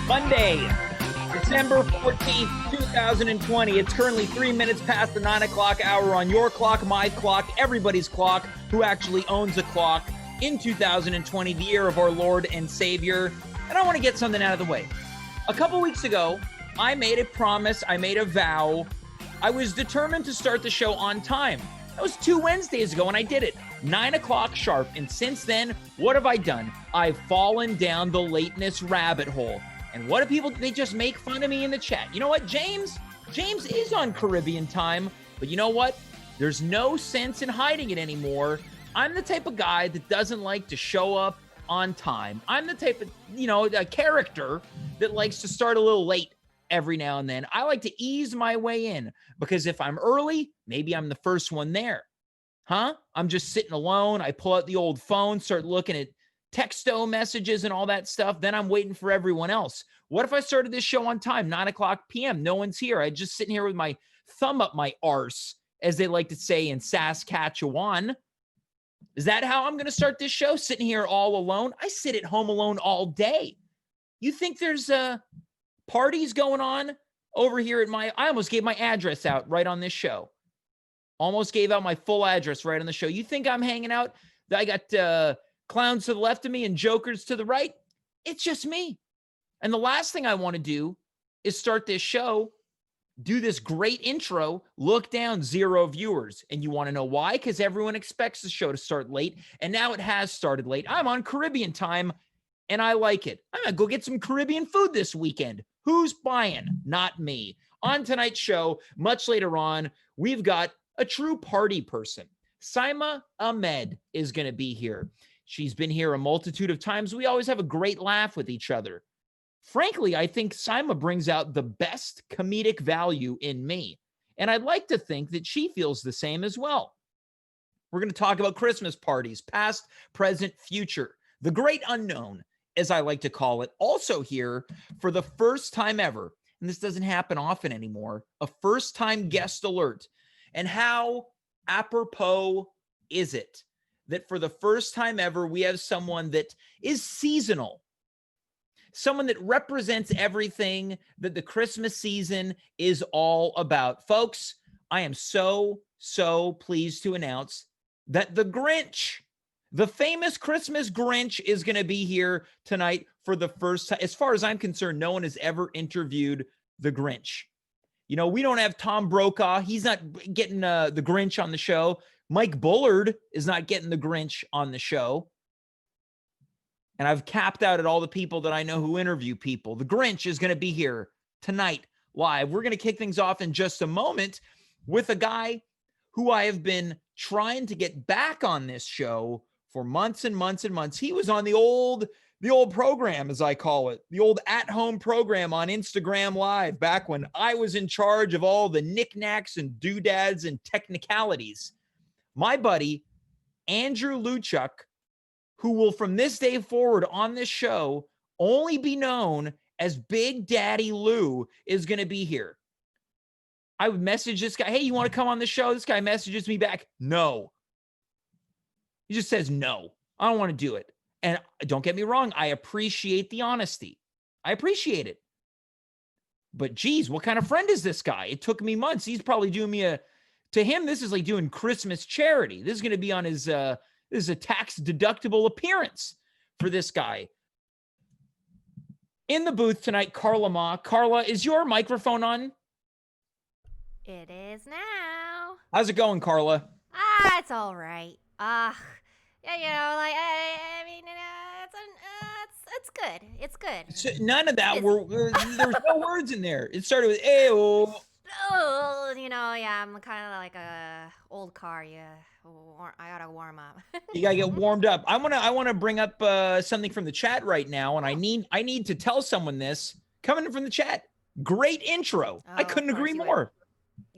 Monday, December 14th, 2020. It's currently 3 minutes past the 9 o'clock hour on your clock, my clock, everybody's clock, who actually owns a clock in 2020, the year of our Lord and Savior. And I want to get something out of the way. A couple weeks ago, I made a promise, I made a vow. I was determined to start the show on time. That was 2 Wednesdays ago, and I did it. 9 o'clock sharp. And since then, what have I done? I've fallen down the lateness rabbit hole. And what do people, they just make fun of me in the chat. You know what, James? James is on Caribbean time, but you know what? There's no sense in hiding it anymore. I'm the type of guy that doesn't like to show up on time. I'm the type of, a character that likes to start a little late every now and then. I like to ease my way in because if I'm early, maybe I'm the first one there. I'm just sitting alone. I pull out the old phone, start looking at texto messages and all that stuff. Then I'm waiting for everyone else. What if I started this show on time, 9 o'clock p.m.? No one's here. I'm just sitting here with my thumb up my arse, as they like to say in Saskatchewan. Is that how I'm going to start this show? Sitting here all alone? I sit at home alone all day. You think there's parties going on over here at I almost gave my address out right on this show. Almost gave out my full address right on the show. You think I'm hanging out? I got clowns to the left of me and jokers to the right. It's just me. And the last thing I want to do is start this show, do this great intro, look down, 0 viewers. And you want to know why? Because everyone expects the show to start late. And now it has started late. I'm on Caribbean time and I like it. I'm going to go get some Caribbean food this weekend. Who's buying? Not me. On tonight's show, much later on, we've got a true party person. Saima Ahmed is going to be here. She's been here a multitude of times. We always have a great laugh with each other. Frankly, I think Saima brings out the best comedic value in me. And I'd like to think that she feels the same as well. We're going to talk about Christmas parties, past, present, future. The great unknown, as I like to call it. Also here, for the first time ever, and this doesn't happen often anymore, a first-time guest alert. And how apropos is it that for the first time ever, we have someone that is seasonal, someone that represents everything that the Christmas season is all about. Folks, I am so pleased to announce that the Grinch, the famous Christmas Grinch, is going to be here tonight for the first time. As far as I'm concerned, no one has ever interviewed the Grinch. We don't have Tom Brokaw. He's not getting the Grinch on the show. Mike Bullard is not getting the Grinch on the show. And I've capped out at all the people that I know who interview people. The Grinch is going to be here tonight live. We're going to kick things off in just a moment with a guy who I have been trying to get back on this show for months and months and months. He was on the old program, as I call it, the old at-home program on Instagram Live back when I was in charge of all the knickknacks and doodads and technicalities. My buddy, Andrew Luchuk, who will from this day forward on this show only be known as Big Daddy Lou, is going to be here. I would message this guy, hey, you want to come on the show? This guy messages me back, no. He just says, no, I don't want to do it. And don't get me wrong, I appreciate the honesty. I appreciate it. But geez, what kind of friend is this guy? It took me months. He's probably doing me to him, this is like doing Christmas charity. This is going to be on his, this is a tax deductible appearance for this guy. In the booth tonight, Carla Ma. Carla, is your microphone on? It is now. How's it going, Carla? It's all right. Yeah, I mean, it's good. It's good. So none of that there was no words in there. It started with "Ayo." Oh, yeah, I'm kind of like a old car. Yeah, I gotta warm up. You gotta get warmed up. I wanna bring up something from the chat right now, and I need to tell someone this coming in from the chat. Great intro. I couldn't agree more.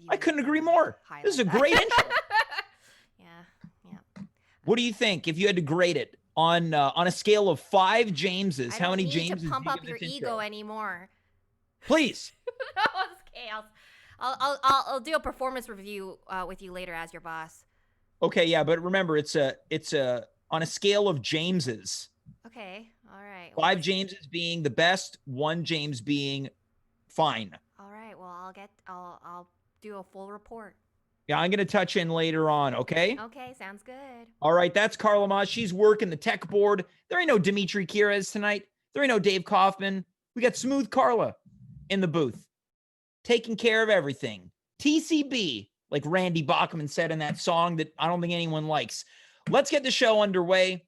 I couldn't agree more. This is a great intro. Yeah. What do you think if you had to grade it on a scale of 5 Jameses? How many Jameses? I don't need to pump up your ego anymore. Please. That was chaos. I'll do a performance review with you later as your boss. Okay, yeah, but remember it's on a scale of Jameses. Okay. All right. 5 Jameses being the best, 1 James being fine. All right. Well, I'll do a full report. Yeah, I'm going to touch in later on, okay? Okay, sounds good. All right, that's Carla Maz. She's working the tech board. There ain't no Dimitri Kires tonight. There ain't no Dave Kaufman. We got Smooth Carla in the booth, taking care of everything. TCB, like Randy Bachman said in that song that I don't think anyone likes. Let's get the show underway.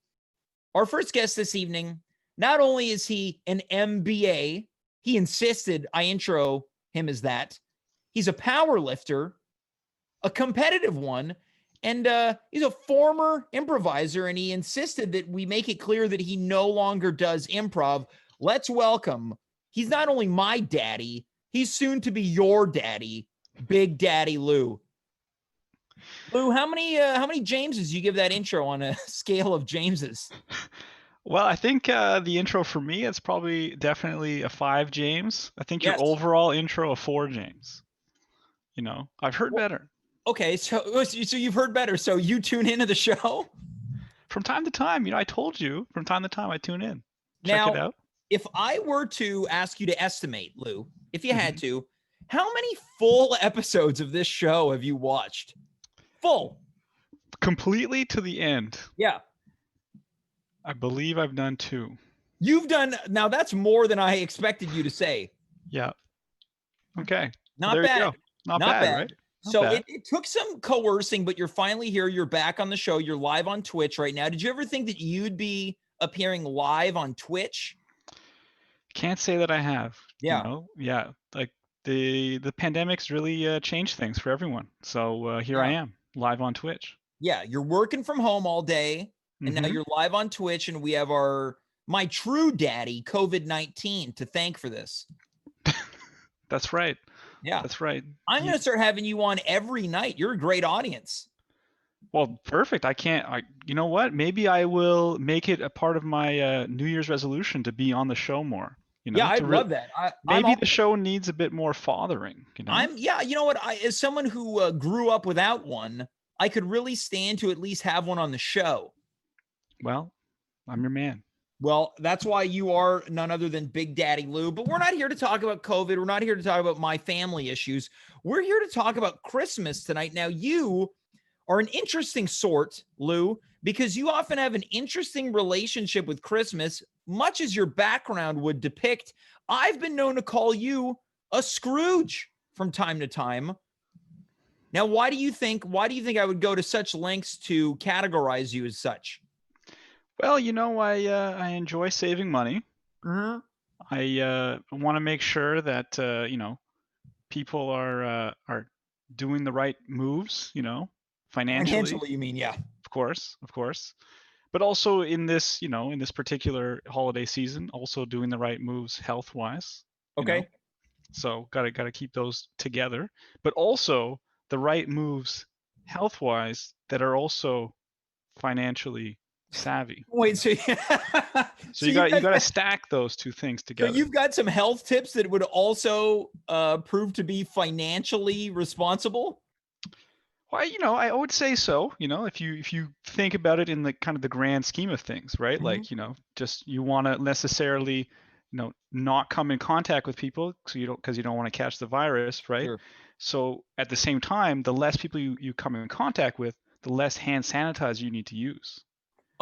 Our first guest this evening, not only is he an MBA, he insisted I intro him as that. He's a power lifter, a competitive one, and he's a former improviser, and he insisted that we make it clear that he no longer does improv. Let's welcome, he's not only my daddy, he's soon to be your daddy, Big Daddy Lou. Lou, how many Jameses you give that intro on a scale of Jameses? Well, I think the intro for me, it's probably definitely a 5 James. I think Yes. your overall intro a 4 James. You know, I've heard better. Okay, so you've heard better. So you tune into the show? From time to time, you know, I told you, from time to time I tune in. Check Now, it out. if I were to ask you to estimate, Lou, if you had to, how many full episodes of this show have you watched? Full. Completely to the end. Yeah. I believe I've done 2. You've done, now that's more than I expected you to say. Yeah. Okay. Not there bad. You go. Not bad, right? Not So bad. it took some coercing, but you're finally here. You're back on the show. You're live on Twitch right now. Did you ever think that you'd be appearing live on Twitch? Can't say that I have. Yeah. You know? Yeah. Like the pandemic's really changed things for everyone. So here I am, live on Twitch. Yeah, you're working from home all day, and now you're live on Twitch, and we have my true daddy, COVID-19, to thank for this. That's right. Yeah. That's right. I'm going to start having you on every night. You're a great audience. Well, perfect. You know what? Maybe I will make it a part of my New Year's resolution to be on the show more. You know, yeah, I'd love that. Maybe the show needs a bit more fathering. You know? You know what? As someone who grew up without one, I could really stand to at least have one on the show. Well, I'm your man. Well, that's why you are none other than Big Daddy Lou. But we're not here to talk about COVID. We're not here to talk about my family issues. We're here to talk about Christmas tonight. Now, you are an interesting sort, Lou, because you often have an interesting relationship with Christmas, much as your background would depict. I've been known to call you a Scrooge from time to time. Now, why do you think I would go to such lengths to categorize you as such? Well, you know, I enjoy saving money. Mm-hmm. I want to make sure that you know, people are doing the right moves. You know, financially. Financially, you mean? Yeah. Of course. But also in this, you know, in this particular holiday season, also doing the right moves health-wise. Okay. Know? So gotta keep those together, but also the right moves health-wise that are also financially savvy. Wait, so you gotta stack those two things together. So you've got some health tips that would also prove to be financially responsible? Well, you know, I would say so. You know, if you think about it in the kind of the grand scheme of things, right? Like, you know, just you want to necessarily, you know, not come in contact with people because you don't want to catch the virus, right? Sure. So at the same time, the less people you come in contact with, the less hand sanitizer you need to use.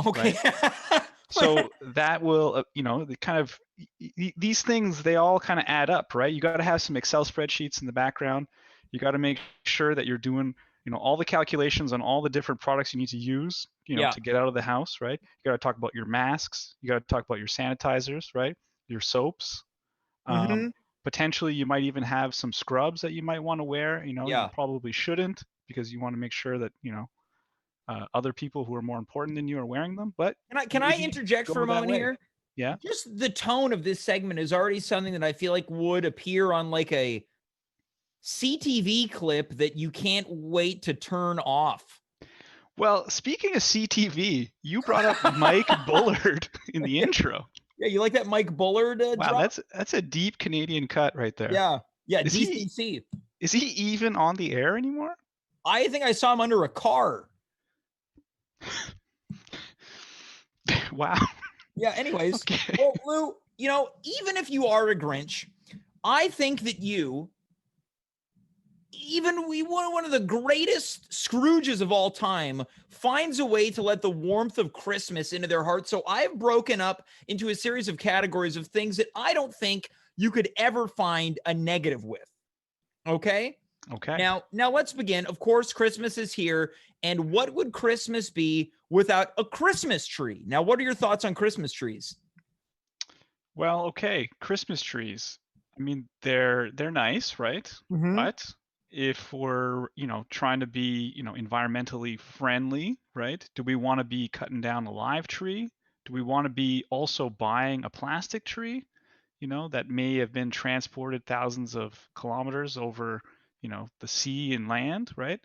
Okay. Right? So that will, you know, the kind of these things, they all kind of add up, right? You got to have some Excel spreadsheets in the background. You got to make sure that you're doing, you know, all the calculations on all the different products you need to use, you know, to get out of the house, right? You got to talk about your masks. You got to talk about your sanitizers, right? Your soaps. Potentially, you might even have some scrubs that you might want to wear. You know, you probably shouldn't because you want to make sure that, you know, other people who are more important than you are wearing them. But can I interject for a moment here? Yeah. Just the tone of this segment is already something that I feel like would appear on like a CTV clip that you can't wait to turn off. Well, speaking of CTV, you brought up Mike Bullard in the intro. Yeah, you like that Mike Bullard wow, drop? That's a deep Canadian cut right there. Yeah, DCC. Is he even on the air anymore? I think I saw him under a car. Wow. Yeah, anyways. Okay. Well, Lou, even if you are a Grinch, I think that one of the greatest Scrooges of all time finds a way to let the warmth of Christmas into their heart. So I've broken up into a series of categories of things that I don't think you could ever find a negative with. Okay? Okay. Now let's begin. Of course, Christmas is here. And what would Christmas be without a Christmas tree? Now, what are your thoughts on Christmas trees? Well, okay. Christmas trees. I mean, they're nice, right? Mm-hmm. But if we're, trying to be, environmentally friendly, right? Do we want to be cutting down a live tree? Do we want to be also buying a plastic tree, that may have been transported thousands of kilometers over, the sea and land, right?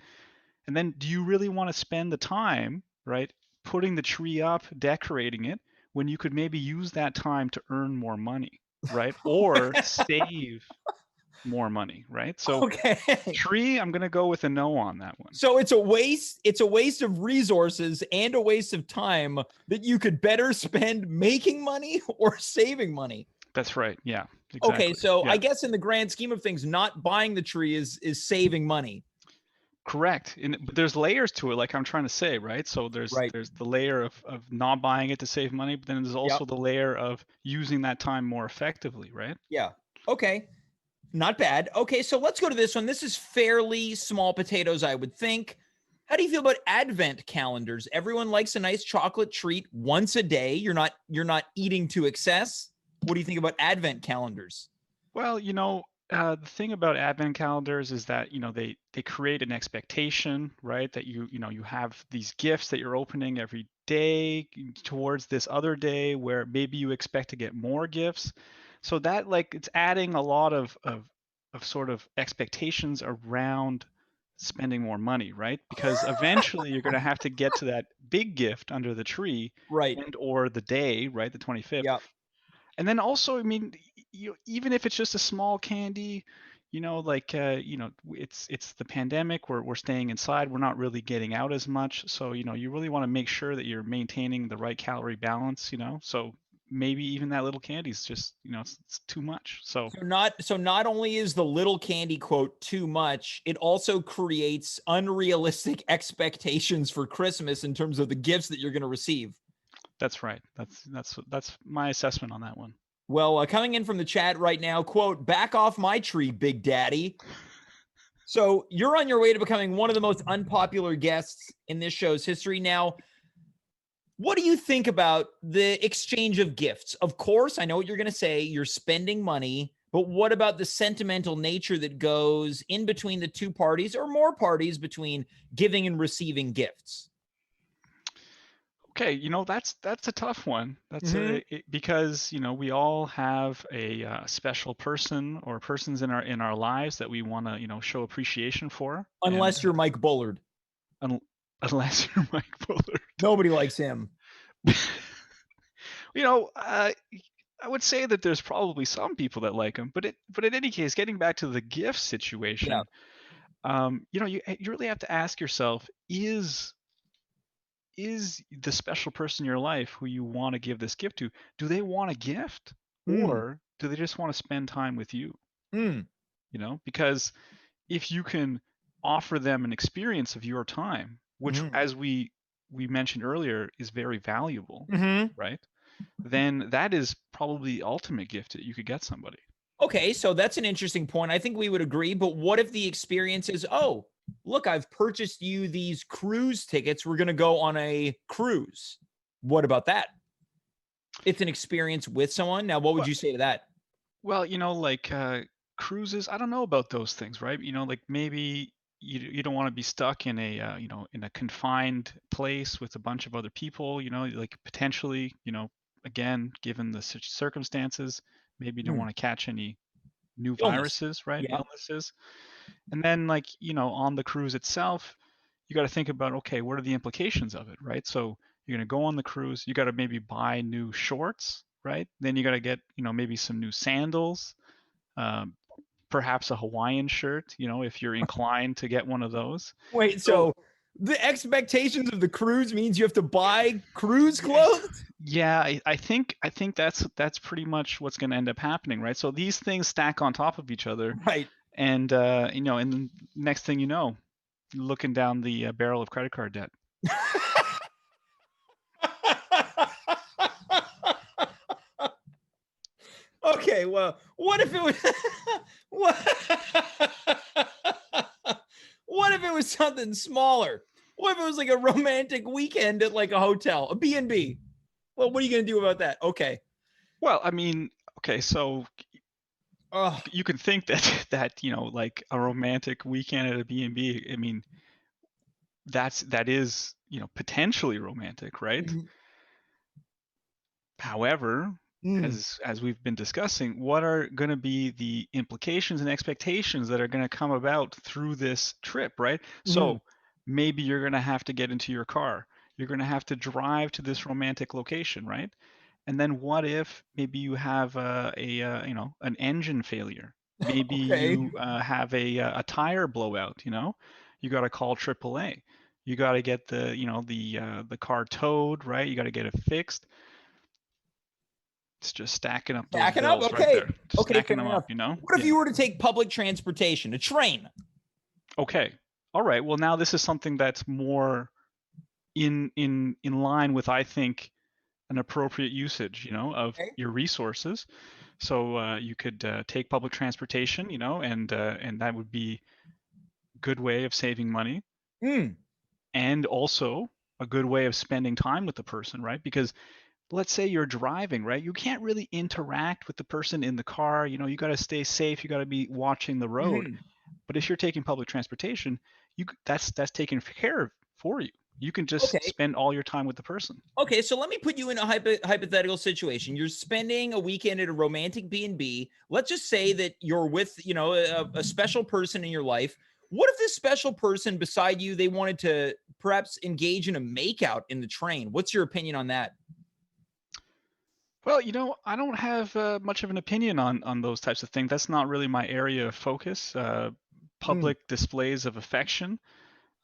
And then do you really want to spend the time, right, putting the tree up, decorating it, when you could maybe use that time to earn more money, right? Or save more money, right? So Okay. tree, I'm going to go with a no on that one. So it's a waste of resources and a waste of time that you could better spend making money or saving money. That's right. Yeah, Okay, exactly. so Yeah, I guess in the grand scheme of things, not buying the tree is saving money. correct. But there's layers to it, like I'm trying to say, right? So there's Right. there's the layer of not buying it to save money, but then there's Yep. also the layer of using that time more effectively, right? Yeah. Okay. Not bad. Okay, so let's go to this one. This is fairly small potatoes, I would think. How do you feel about advent calendars? Everyone likes a nice chocolate treat once a day. You're not eating to excess. What do you think about advent calendars? Well, the thing about advent calendars is that, they create an expectation, right? That you have these gifts that you're opening every day towards this other day where maybe you expect to get more gifts. So that like it's adding a lot of sort of expectations around spending more money, right? Because eventually you're going to have to get to that big gift under the tree Right. and or the day, right? The 25th. Yeah. And then also, I mean, even if it's just a small candy, like it's the pandemic. We're staying inside. We're not really getting out as much. So you really want to make sure that you're maintaining the right calorie balance. So maybe even that little candy is just it's too much. So So not only is the little candy quote too much, it also creates unrealistic expectations for Christmas in terms of the gifts that you're going to receive. that's right. That's my assessment on that one. Well, coming in from the chat right now, quote, back off my tree, Big Daddy. So you're on your way to becoming one of the most unpopular guests in this show's history. Now, what do you think about the exchange of gifts? Of course, I know what you're going to say. You're spending money, but what about the sentimental nature that goes in between the two parties or more parties between giving and receiving gifts? Okay, that's a tough one. Mhm. Because we all have a special person or persons in our lives that we want to show appreciation for, and Unless you're Mike Bullard. un- unless you're Mike Bullard, Nobody likes him. you know, uh, I would say that there's probably some people that like him, but in any case, getting back to the gift Yeah. situation, you really have to ask yourself, is the special person in your life who you want to give this gift to, do they want a gift Mm. or do they just want to spend time with you? Mm. Because if you can offer them an experience of your time, which Mhm. as we mentioned earlier is very valuable, Mhm. right? Then that is probably the ultimate gift that you could get somebody. Okay, so that's an interesting point. I think we would agree, but what if the experience is, oh, look, I've purchased you these cruise tickets. We're going to go on a cruise. What about that? It's an experience with someone. Now, what would Well, you say to that? well, like cruises, I don't know about those things, right? Like maybe you don't want to be stuck in a in a confined place with a bunch of other people, like potentially, again, given the circumstances, maybe you don't Hmm. want to catch any new Illness. viruses, right? Yeah. Illnesses. And then like, on the cruise itself, you got to think about, okay, what are the implications of it, right? So you're going to go on the cruise, you got to maybe buy new shorts, right? Then you got to get, maybe some new sandals, um, perhaps a Hawaiian shirt, if you're inclined to get one of those. Wait, So so The expectations of the cruise means you have to buy cruise clothes? Yeah, I think that's pretty much what's going to end up happening, right? So these things stack on top of each other, Right. and and the next thing you know, you're looking down the barrel of credit card debt. Okay, well, what if it was what, what if it was something smaller? What if it was like a romantic weekend at like a hotel, a B&B? Well, what are you going to do about that? Okay. Well, I mean, okay, so Oh, you can think that that like a romantic weekend at a B&B. I mean, that is potentially romantic, right? mhm, However, mm, as we've been discussing, what are going to be the implications and expectations that are going to come about through this trip, right? mhm. So maybe you're going to have to get into your car. You're going to have to drive to this romantic location, right? And then what if maybe you have an engine failure? Maybe Okay. you have a tire blowout, You got to call AAA. You got to get the car towed, right? You got to get it fixed. It's just stacking up those Backing up. bills right Okay. there. Just Okay, stacking fair them enough. up. What if Yeah. you were to take public transportation, a train? Okay. All right. Well, now this is something that's more in line with, I think, an appropriate usage, of Okay. your resources. So you could take public transportation, and that would be a good way of saving money, Mm, and also a good way of spending time with the person, right? Because let's say you're driving, right? You can't really interact with the person in the car. You got to stay safe. You got to be watching the road. mhm. But if you're taking public transportation, that's taken care of for you. You can just Okay. spend all your time with the person. Okay, so let me put you in a hypothetical situation. You're spending a weekend at a romantic B&B. Let's just say that you're with, a special person in your life. What if this special person beside you, they wanted to perhaps engage in a makeout in the train? What's your opinion on that? Well, I don't have much of an opinion on those types of things. That's not really my area of focus. Mm, Public displays of affection.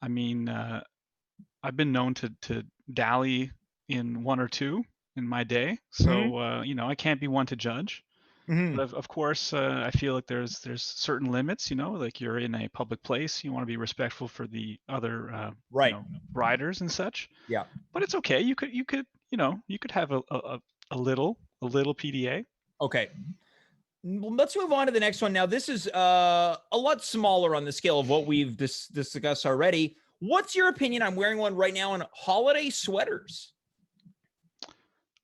I mean, I've been known to dally in one or two in my day, hmm so I can't be one to judge. hmm But of course, I feel like there's certain limits. Like you're in a public place, you want to be respectful for the other Right. riders and such. Yeah. But it's okay. You could have a little PDA. Okay. Let's move on to the next one. Now, this is a lot smaller on the scale of what we've discussed already. What's your opinion? I'm wearing one right now on holiday sweaters.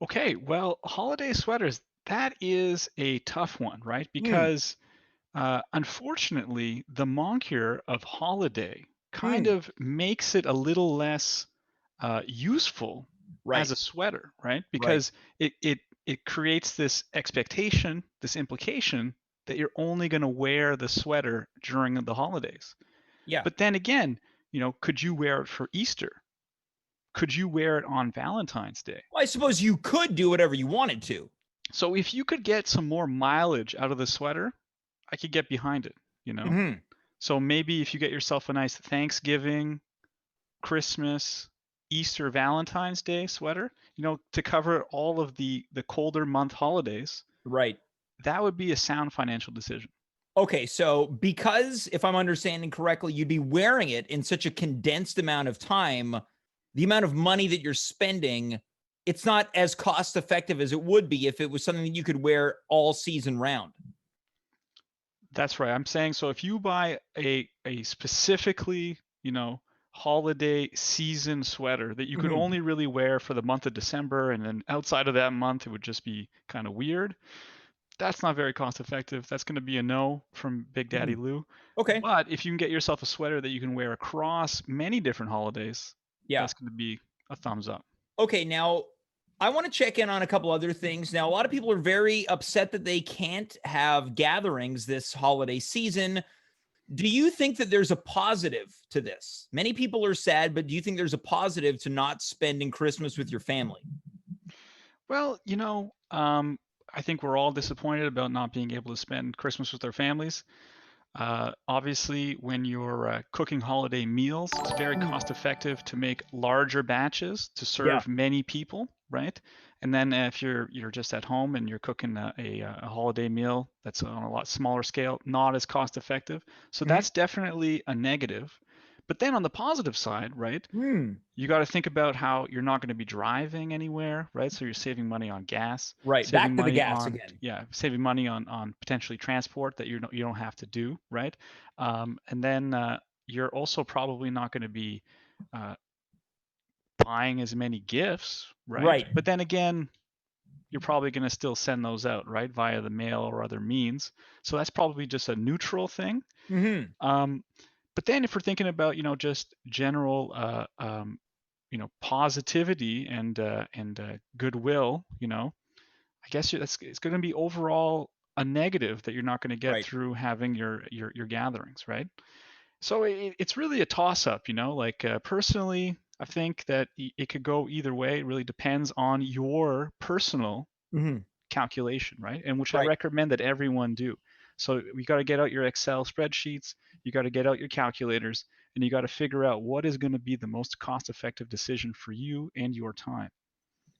Okay, well, holiday sweaters, that is a tough one, right? Mm, Because unfortunately, the moniker of holiday kind mm, of makes it a little less useful right. as a sweater, right? Right. Because it creates this expectation, this implication that you're only going to wear the sweater during the holidays. Yeah. But then again, could you wear it for Easter? Could you wear it on Valentine's Day? Well, I suppose you could do whatever you wanted to. So if you could get some more mileage out of the sweater, I could get behind it. Hmm So maybe if you get yourself a nice Thanksgiving, Christmas, Easter, Valentine's Day sweater, to cover all of the colder month holidays, Right. that would be a sound financial decision. Okay. So, because if I'm understanding correctly, you'd be wearing it in such a condensed amount of time, the amount of money that you're spending, it's not as cost effective as it would be if it was something that you could wear all season round. That's right. I'm saying so if you buy a specifically, holiday season sweater that you could Hmm only really wear for the month of December, and then outside of that month it would just be kind of weird. That's not very cost effective. That's going to be a no from Big hmm Daddy Lou. Okay. But if you can get yourself a sweater that you can wear across many different holidays, Yeah. that's going to be a thumbs up. Okay, now I want to check in on a couple other things. Now, a lot of people are very upset that they can't have gatherings this holiday season. Do you think that there's a positive to this? Many people are sad, but do you think there's a positive to not spending Christmas with your family? Well, I think we're all disappointed about not being able to spend Christmas with our families. Obviously, when you're cooking holiday meals, it's very cost effective to make larger batches to Yeah. serve many people, right? And then if you're just at home and you're cooking a holiday meal that's on a lot smaller scale, not as cost effective. So Mhm. that's definitely a negative. But then on the positive side, right? Hmm. You got to think about how you're not going to be driving anywhere, right? So you're saving money on gas, Right. saving Back to the money gas on, again. yeah, saving money on potentially transport that you don't have to do, right? And then you're also probably not going to be uh, buying as many gifts, right? Right. But then again, you're probably going to still send those out, right, via the mail or other means. So that's probably just a neutral thing. Mm-hmm. Um, but then if we're thinking about, just general positivity and goodwill, I guess it's going to be overall a negative that you're not going to get Right. through having your gatherings, right? So it's really a toss up, like personally I think that it could go either way. It really depends on your personal Mm-hmm. calculation, right? And which I Right. recommend that everyone do. So you got to get out your Excel spreadsheets, you got to get out your calculators, and you got to figure out what is going to be the most cost-effective decision for you and your time.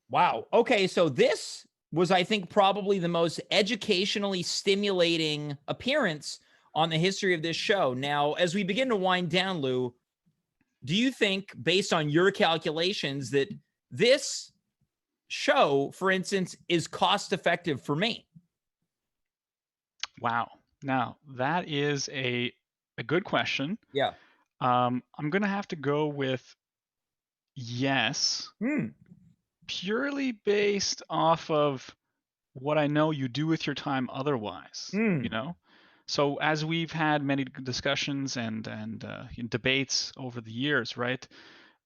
Wow. Okay. So this was, I think, probably the most educationally stimulating appearance on the history of this show. Now, as we begin to wind down, Lou, do you think, based on your calculations, that this show, for instance, is cost effective for me? Wow. Now, that is a good question. Yeah. I'm going to have to go with yes, Hmm. purely based off of what I know you do with your time otherwise, Hmm. So as we've had many discussions and debates over the years, right?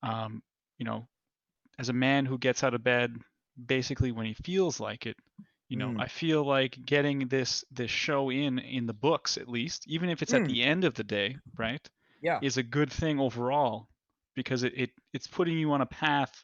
Um, you know, as a man who gets out of bed basically when he feels like it, Hmm. I feel like getting this show in the books at least, even if it's at Hmm. the end of the day, right, Yeah. is a good thing overall because it's putting you on a path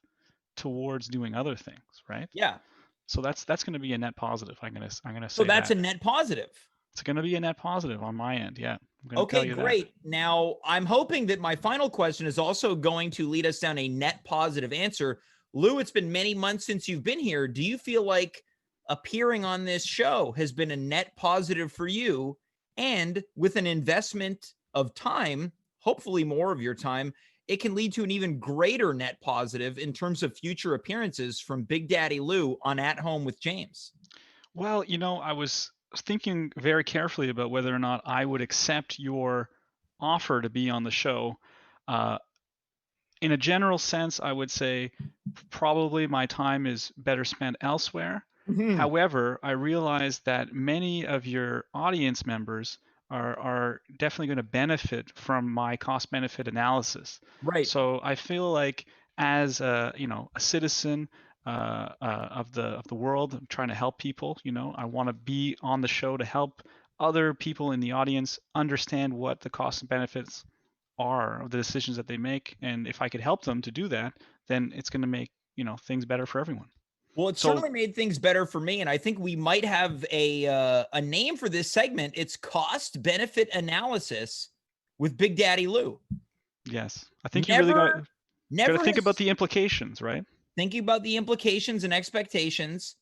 towards doing other things, right? Yeah. So that's going to be a net positive. I'm gonna So say that's that a net positive. it's going to be a net positive on my end. Yeah, I'm going to tell Okay, you that. great. Now, I'm hoping that my final question is also going to lead us down a net positive answer. Lou, it's been many months since you've been here. Do you feel like appearing on this show has been a net positive for you? And with an investment of time, hopefully more of your time, it can lead to an even greater net positive in terms of future appearances from Big Daddy Lou on At Home with James. Well, I was thinking very carefully about whether or not I would accept your offer to be on the show. Uh, in a general sense, I would say probably my time is better spent elsewhere. Mhm. However, I realize that many of your audience members are definitely going to benefit from my cost benefit analysis. Right. So I feel like as a citizen of the world, I'm trying to help people. I want to be on the show to help other people in the audience understand what the costs and benefits are of the decisions that they make, and if I could help them to do that, then it's going to make things better for everyone. Well, it So certainly made things better for me, and I think we might have a name for this segment. It's cost benefit analysis with Big Daddy Lou. yes, I think you really got Never, got to never think about has the implications, right? thinking about the implications and expectations.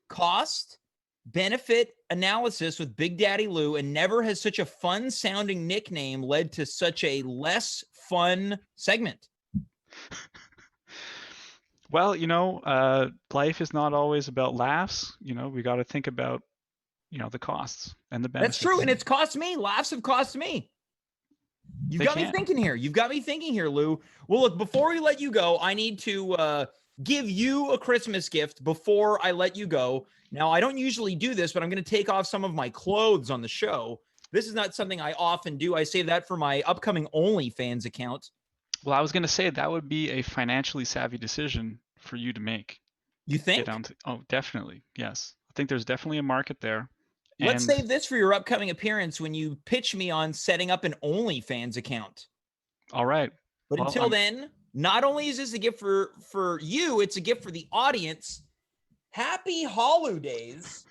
Cost benefit analysis with Big Daddy Lou, and never has such a fun sounding nickname led to such a less fun segment. Well, life is not always about laughs. We got to think about the costs and the That's true, benefits. and it's cost me. Laughs have cost me. You've They got me can. thinking here. You've got me thinking here, Lou. Well, look, before we let you go, I need to give you a Christmas gift before I let you go. Now, I don't usually do this, but I'm going to take off some of my clothes on the show. This is not something I often do. I save that for my upcoming OnlyFans account. Well, I was going to say that would be a financially savvy decision for you to make. You Get think? down to, oh, definitely. Yes. I think there's definitely a market there. Let's And save this for your upcoming appearance when you pitch me on setting up an OnlyFans account. all right. But Well, until then, not only is this a gift for you, it's a gift for the audience. Happy holidays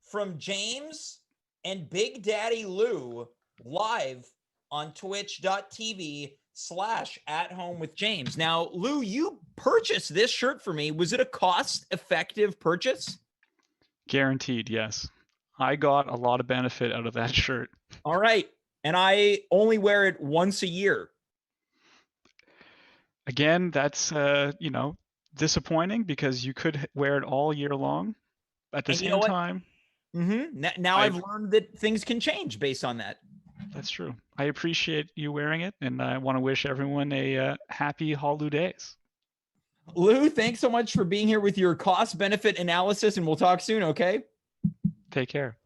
from James and Big Daddy Lou live on twitch.tv/@home-with-James. Now, Lou, you purchased this shirt for me. Was it a cost-effective purchase? Guaranteed, yes. I got a lot of benefit out of that shirt. All right. And I only wear it once a year. Again, that's disappointing because you could wear it all year long. At the And you know same what? time, Now I've learned that things can change based on that. that's true. I appreciate you wearing it, and I want to wish everyone a happy holidays. Lou, thanks so much for being here with your cost-benefit analysis, and we'll talk soon, okay? Take care.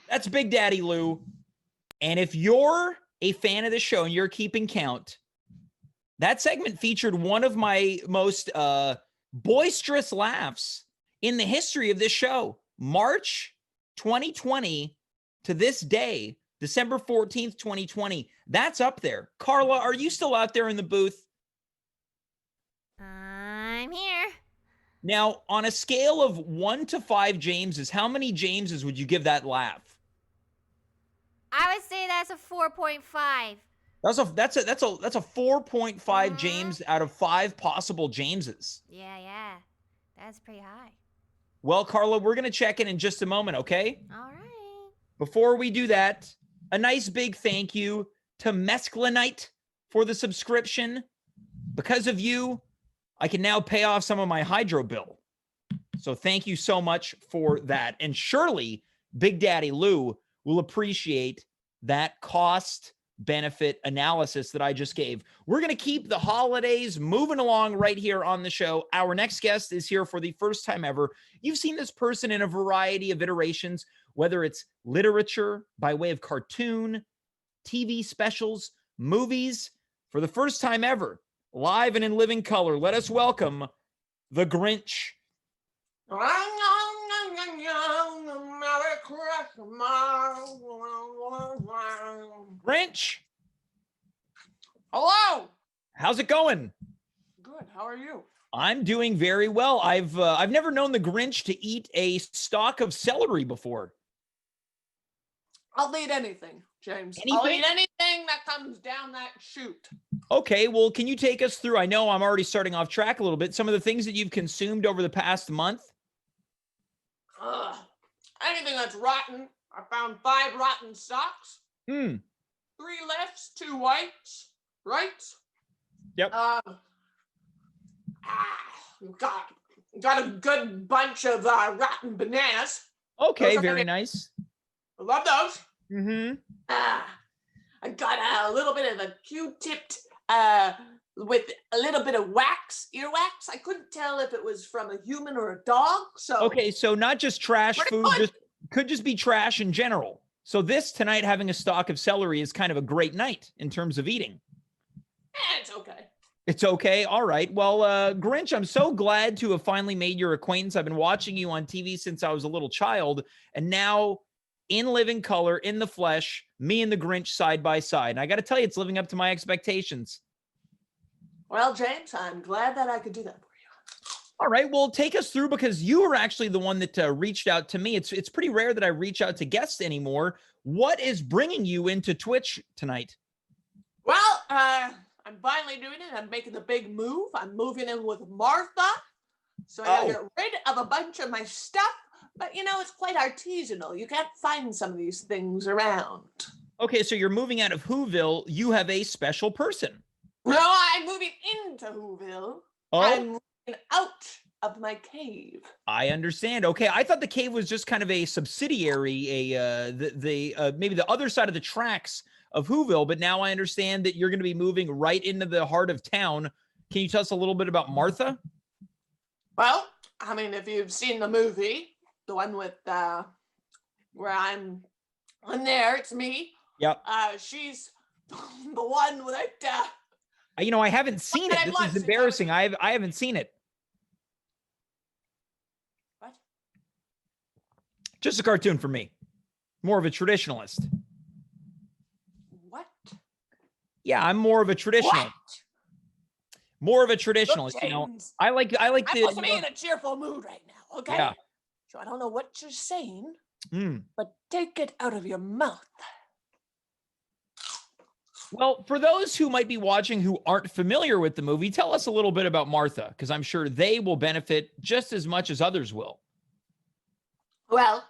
That's Big Daddy Lou. And if you're a fan of the show and you're keeping count, that segment featured one of my most boisterous laughs in the history of this show. March 2020 to this day, December 14th, 2020. That's up there. Carla, are you still out there in the booth? I'm here. Now, on a scale of 1 to 5 Jameses, how many Jameses would you give that laugh? I would say that's a 4.5. That's a 4.5 James out of 5 possible Jameses. Yeah. That's pretty high. Well, Carla, we're going to check in just a moment, okay? All right. Before we do that, a nice big thank you to Mescalinite for the subscription. Because of you, I can now pay off some of my hydro bill. So thank you so much for that. And surely Big Daddy Lou will appreciate that cost benefit analysis that I just gave. We're going to keep the holidays moving along right here on the show. Our next guest is here for the first time ever. You've seen this person in a variety of iterations, whether it's literature by way of cartoon, TV specials, movies. For the first time ever, live and in living color, let us welcome the Grinch. Grinch, Hello. how's it going? Good. How are you? I'm doing very well. I've never known the Grinch to eat a stalk of celery before. I'll eat anything, James. Anything? I'll eat anything that comes down that chute. Okay, well, can you take us through? I know I'm already starting off track a little bit. Some of the things that you've consumed over the past month. Anything that's rotten. I found 5 rotten socks. 3 lefts, 2 whites. Right? Yep. Got a good bunch of rotten bananas. Okay, very nice. I love those. I got a little bit of a Q-tipped with a little bit of wax, earwax. I couldn't tell if it was from a human or a dog. So Okay, so not just trash Pretty food, good. could just be trash in general. So this tonight, having a stalk of celery is kind of a great night in terms of eating. it's okay. It's okay. All right. Well, Grinch, I'm so glad to have finally made your acquaintance. I've been watching you on TV since I was a little child, and now in living color, in the flesh, me and the Grinch side by side. And I got to tell you, it's living up to my expectations. Well, James, I'm glad that I could do that for you. All right. Well, take us through, because you were actually the one that reached out to me. It's pretty rare that I reach out to guests anymore. What is bringing you into Twitch tonight? Well, I'm finally doing it. I'm making the big move. I'm moving in with Martha. So I gotta get rid of a bunch of my stuff. But, you know, it's quite artisanal. You can't find some of these things around. Okay, so you're moving out of Whoville. You have a special person. No, I'm moving into Whoville. Oh, I'm moving out of my cave. I understand. Okay, I thought the cave was just kind of a subsidiary, maybe the other side of the tracks of Whoville, but now I understand that you're going to be moving right into the heart of town. Can you tell us a little bit about Martha? Well, I mean, if you've seen the movie, the one with where I'm there, it's me. Yep. She's the one with I haven't seen it. This is embarrassing. I haven't seen it. What? Just a cartoon for me. More of a traditionalist. What? Yeah, I'm more of a traditionalist. What? More of a traditionalist. Look, You know, James, I like I'm the. supposed to be in a cheerful mood right now, okay? Yeah. So I don't know what you're saying, But take it out of your mouth. Well, for those who might be watching who aren't familiar with the movie, tell us a little bit about Martha, because I'm sure they will benefit just as much as others will. Well,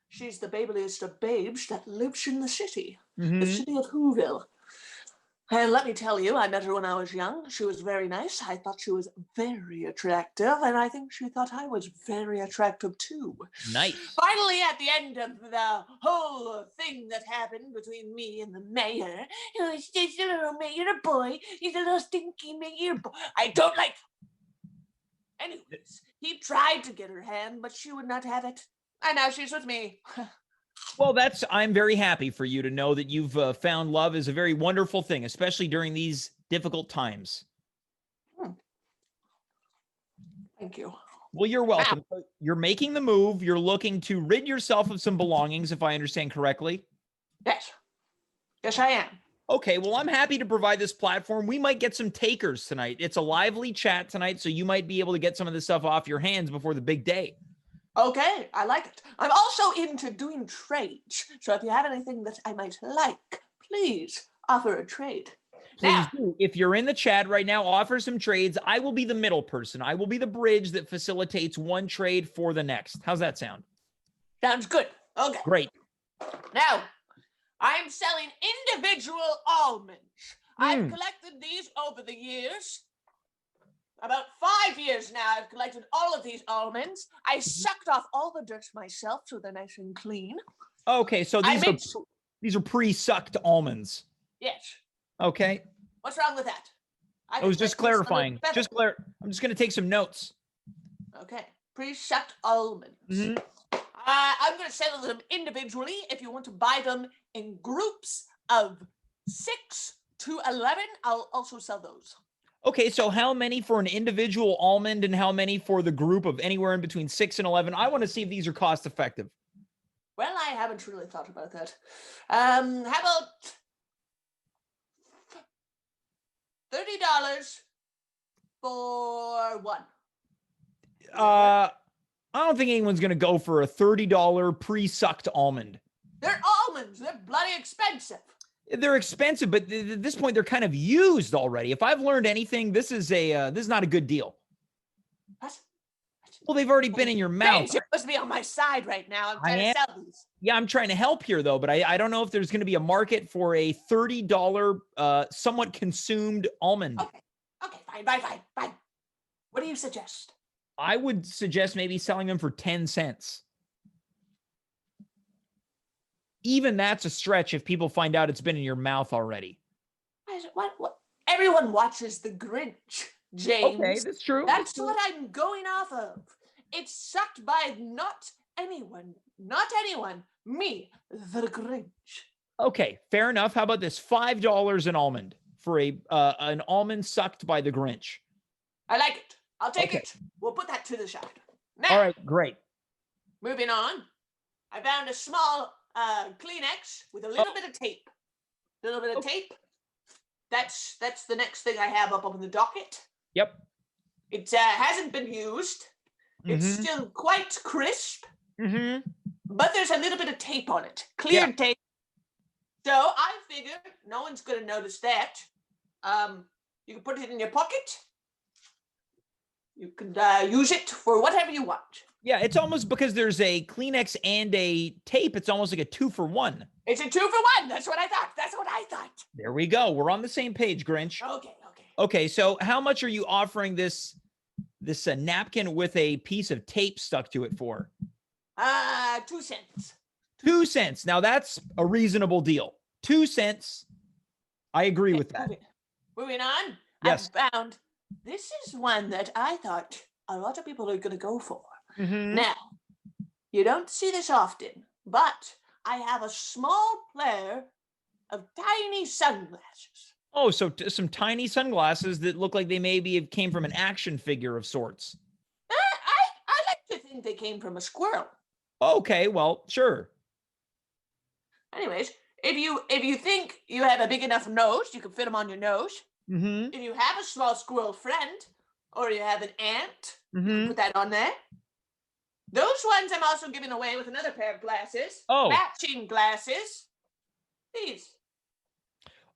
she's the babeliest of babes that lives in the city of Whoville. And let me tell you, I met her when I was young. She was very nice. I thought she was very attractive, and I think she thought I was very attractive too. Nice. Finally, at the end of the whole thing that happened between me and the mayor, it's just a little mayor boy. He's a little stinky mayor boy. I don't like him. Anyways, he tried to get her hand, but she would not have it. And now she's with me. Well, I'm very happy for you to know that you've found love is a very wonderful thing, especially during these difficult times. Thank you. Well, you're welcome. Wow. You're making the move. You're looking to rid yourself of some belongings, if I understand correctly. Yes. Yes, I am. Okay, well, I'm happy to provide this platform. We might get some takers tonight. It's a lively chat tonight, so you might be able to get some of this stuff off your hands before the big day. Okay, I like it. I'm also into doing trades. So if you have anything that I might like, please offer a trade. Please do. If you're in the chat right now, offer some trades. I will be the middle person. I will be the bridge that facilitates one trade for the next. How's that sound? Sounds good. Okay. Great. Now, I'm selling individual almonds. I've collected these over the years. About 5 years now, I've collected all of these almonds. I sucked off all the dirt myself so they're nice and clean. Okay, so these are pre-sucked almonds. Yes. Okay. What's wrong with that? I was just clarifying. I'm just going to take some notes. Okay. Pre-sucked almonds. I'm going to sell them individually. If you want to buy them in groups of 6 to 11, I'll also sell those. Okay, so how many for an individual almond and how many for the group of anywhere in between 6 and 11? I want to see if these are cost effective. Well, I haven't really thought about that. How about $30 for one? I don't think anyone's going to go for a $30 pre-sucked almond. They're almonds. They're bloody expensive. They're expensive, but at this point, they're kind of used already. If I've learned anything, this is not a good deal. What? Well, they've already been in your mouth. You're supposed to be on my side right now. I'm trying to sell these. Yeah, I'm trying to help here, though, but I don't know if there's going to be a market for a $30 somewhat consumed almond. Okay, fine. What do you suggest? I would suggest maybe selling them for 10 cents. Even that's a stretch if people find out it's been in your mouth already. What? Everyone watches The Grinch, James. Okay, that's true. That's what I'm going off of. It's sucked by not anyone, me, the Grinch. Okay, fair enough. How about this? $5 an almond for an almond sucked by the Grinch. I like it. I'll take it. We'll put that to the side. Now, all right, great. Moving on. I found a small Kleenex with a little bit of tape. That's the next thing I have up on the docket. Yep. It hasn't been used. It's still quite crisp. But there's a little bit of tape on it. Clear tape. So I figured no one's going to notice that. You can put it in your pocket. You can use it for whatever you want. Yeah, it's almost because there's a Kleenex and a tape. It's almost like a 2-for-1. It's a 2-for-1. That's what I thought. There we go. We're on the same page, Grinch. Okay, so how much are you offering this napkin with a piece of tape stuck to it for? 2 cents. 2 cents. Now that's a reasonable deal. 2 cents. I agree with that. Moving on. Yes. I found this is one that I thought a lot of people are going to go for. Now, you don't see this often, but I have a small pair of tiny sunglasses. Oh, so some tiny sunglasses that look like they maybe came from an action figure of sorts. I like to think they came from a squirrel. Okay, well, sure. Anyways, if you think you have a big enough nose, you can fit them on your nose. If you have a small squirrel friend, or you have an aunt, you can put that on there. Those ones I'm also giving away with another pair of glasses. Oh. Matching glasses. These.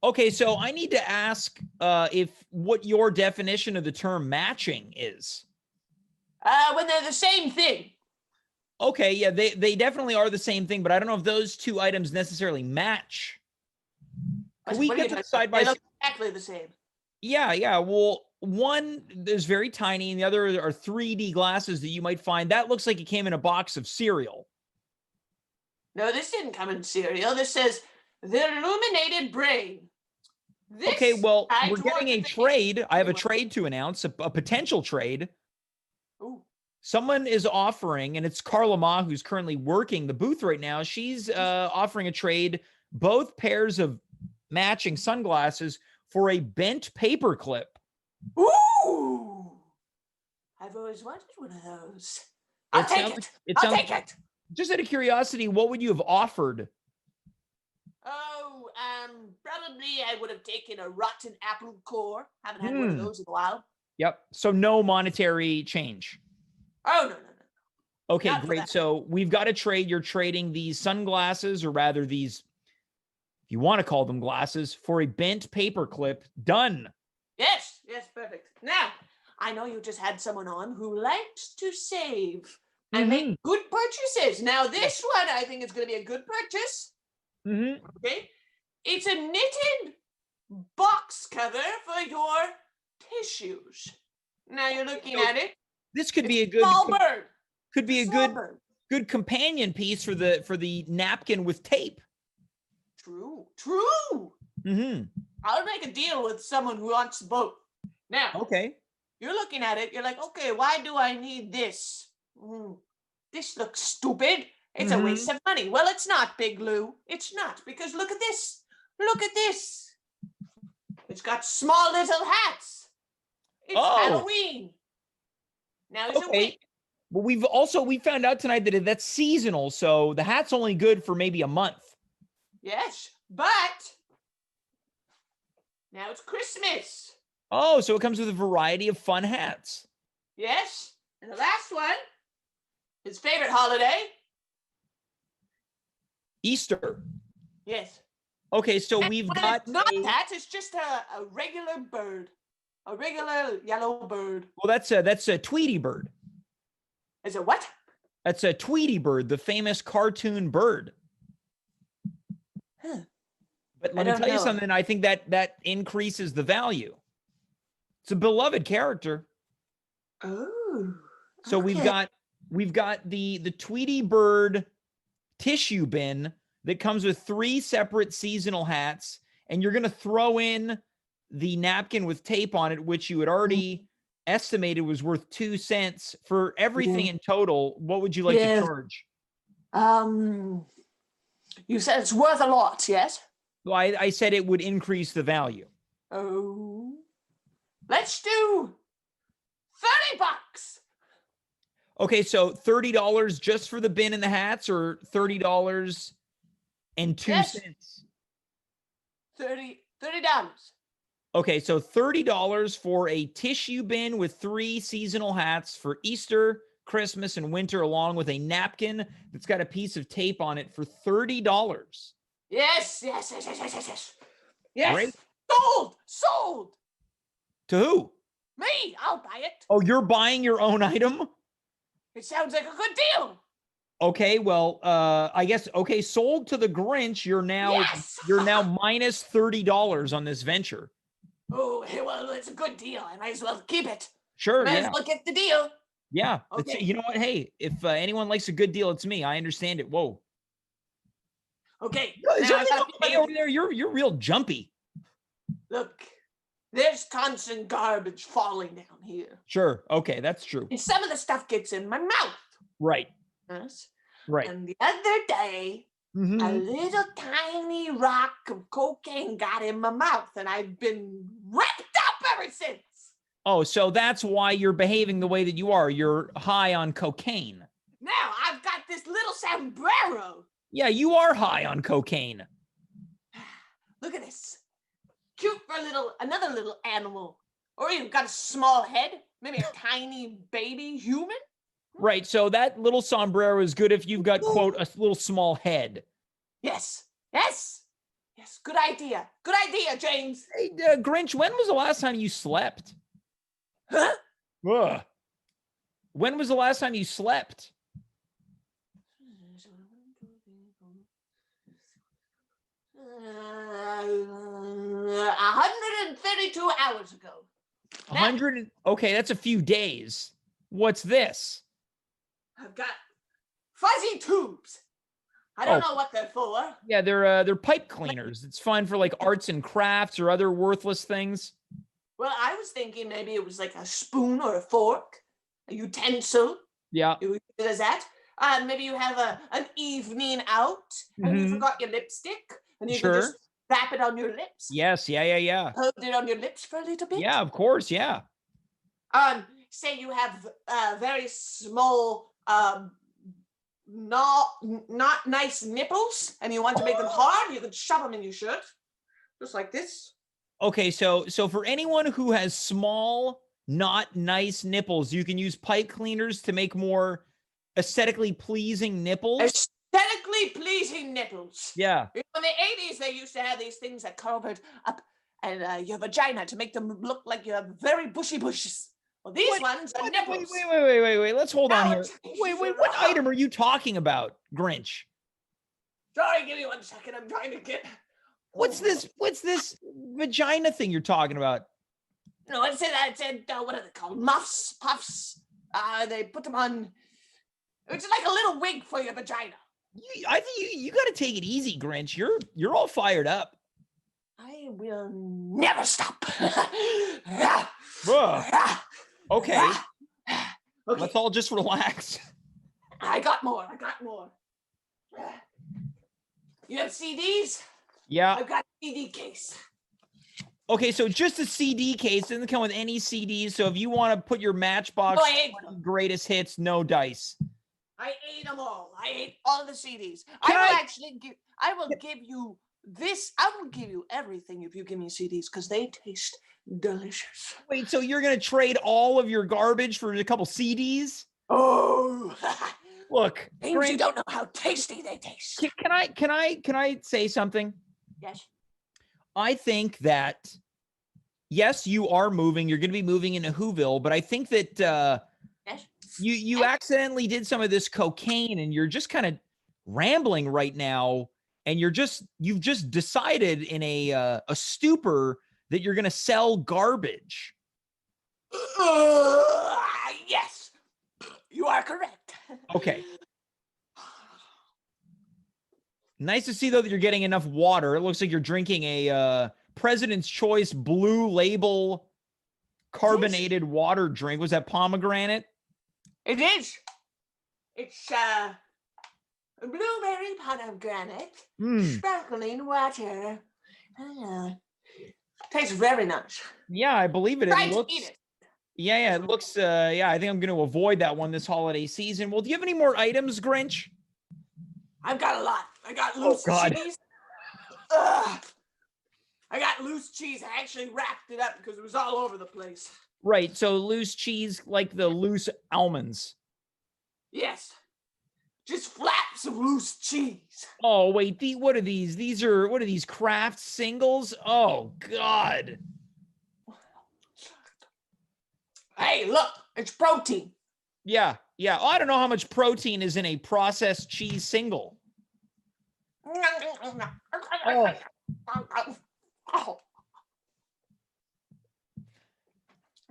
Okay, so I need to ask if what your definition of the term matching is. When they're the same thing. Okay, yeah, they definitely are the same thing, but I don't know if those two items necessarily match. Can we What are you get them talking side about? by They side? look exactly the same. Yeah. Well, one is very tiny, and the other are 3D glasses that you might find. That looks like it came in a box of cereal. No, this didn't come in cereal. This says the illuminated brain. This Okay, well, I we're towards getting a the- trade. I have a trade to announce, a potential trade. Ooh. Someone is offering, and it's Carla Ma, who's currently working the booth right now. She's offering a trade, both pairs of matching sunglasses for a bent paper clip. Ooh! I've always wanted one of those. I'll take it. I'll take it. Just out of curiosity, what would you have offered? Oh, probably I would have taken a rotten apple core. Haven't had one of those in a while. Yep. So no monetary change. Oh, no. Okay, Not for great. that. So we've got a trade. You're trading these sunglasses, or rather these, if you want to call them glasses, for a bent paper clip. Done. Yes, perfect. Now, I know you just had someone on who likes to save and make good purchases. Now, this one I think is going to be a good purchase. Okay. It's a knitted box cover for your tissues. Now you're looking at it. This could be a good small bird. Could be a Small good bird. good companion piece for the napkin with tape. True. I'll make a deal with someone who wants both. Now, Okay. you're looking at it. You're like, okay, why do I need this? This looks stupid. It's a waste of money. Well, it's not, Big Lou. It's not, because look at this. Look at this. It's got small little hats. It's Halloween. Now it's a week. Well, we found out tonight that that's seasonal, so the hat's only good for maybe a month. Yes, but now it's Christmas. Oh, so it comes with a variety of fun hats. Yes, and the last one, his favorite holiday. Easter. Yes. Okay, so we've got it's not that. It's just a regular bird, a regular yellow bird. Well, that's a Tweety bird. Is it what? That's a Tweety bird, the famous cartoon bird. Huh. But let me tell you something. I think that increases the value. It's a beloved character. Oh. So we've got the Tweety bird tissue bin that comes with 3 separate seasonal hats, and you're going to throw in the napkin with tape on it, which you had already estimated was worth 2 cents. For everything in total, what would you like to charge? You said it's worth a lot, yes? Well, I said it would increase the value. Oh. Let's do $30. Okay, so $30 just for the bin and the hats, or $30 and 2 cents? $30. Okay, so $30 for a tissue bin with 3 seasonal hats for Easter, Christmas, and winter, along with a napkin that's got a piece of tape on it for $30. Yes. Great. Sold. To who? Me, I'll buy it. Oh, you're buying your own item? It sounds like a good deal. Okay, well, I guess sold to the Grinch. You're now minus $30 on this venture. Oh, well, it's a good deal. I might as well keep it. Sure, Might as well get the deal. Yeah. Okay. You know what? Hey, if anyone likes a good deal, it's me. I understand it. Whoa. Okay. Is everything okay over there? You're real jumpy. Look, there's constant garbage falling down here. Sure. Okay, that's true. And some of the stuff gets in my mouth. Right. Yes. Right. And the other day, a little tiny rock of cocaine got in my mouth, and I've been wrapped up ever since. Oh, so that's why you're behaving the way that you are. You're high on cocaine. Now I've got this little sombrero. Yeah, you are high on cocaine. Look at this. Cute for another little animal. Or you've got a small head, maybe a tiny baby human. Right. So that little sombrero is good if you've got, quote, a little small head. Yes. Good idea. Good idea, James. Hey, Grinch, when was the last time you slept? Huh? Ugh. When was the last time you slept? 132 hours ago. 100. Okay, that's a few days. What's this? I've got fuzzy tubes. I don't know what they're for. Yeah, they're pipe cleaners. It's fun for like arts and crafts or other worthless things. Well, I was thinking maybe it was like a spoon or a fork, a utensil. Yeah. You use it as that. Maybe you have an evening out and you forgot your lipstick and you can just wrap it on your lips. Yes. Yeah. Hold it on your lips for a little bit. Yeah, of course. Yeah. Say you have very small, not nice nipples, and you want to make them hard. You can shove them in your shirt, just like this. Okay, so for anyone who has small, not nice nipples, you can use pipe cleaners to make more aesthetically pleasing nipples. Aesthetically pleasing nipples. Yeah. In the 80s, they used to have these things that covered up and your vagina to make them look like you have very bushy bushes. Well, these ones are nipples. Wait. Let's hold on here. Wait. What item are you talking about, Grinch? Sorry, give me 1 second. I'm trying to get. What's this vagina thing you're talking about? No, I said, what are they called? Muffs, puffs. They put them on. It's like a little wig for your vagina. I think you got to take it easy, Grinch. You're all fired up. I will never stop. Okay. Let's all just relax. I got more. You have CDs? Yeah. I've got a CD case. Okay, so just a CD case. Doesn't come with any CDs. So if you want to put your Matchbox greatest hits, no dice. I ate them all. I ate all the CDs. I will give you this. I will give you everything if you give me CDs because they taste delicious. Wait, so you're gonna trade all of your garbage for a couple CDs? Oh, look, James, you don't know how tasty they taste. Can I say something? Yes. I think that yes, you are moving. You're going to be moving into Whoville, but I think that you accidentally did some of this cocaine, and you're just kind of rambling right now, and you've just decided in a stupor that you're going to sell garbage. Yes, you are correct. Okay. Nice to see, though, that you're getting enough water. It looks like you're drinking a President's Choice Blue Label carbonated water drink. Was that pomegranate? It is. It's blueberry pomegranate, sparkling water. Tastes very nice. Yeah, I believe it. Try to eat it. Yeah, it looks, I think I'm going to avoid that one this holiday season. Well, do you have any more items, Grinch? I've got a lot. I got loose cheese. I got loose cheese. I actually wrapped it up because it was all over the place. Right, so loose cheese like the loose almonds. Yes. Just flaps of loose cheese. Oh, wait, what are these? What are these, Kraft singles? Oh, God. Hey, look, it's protein. Yeah. Oh, I don't know how much protein is in a processed cheese single. Oh.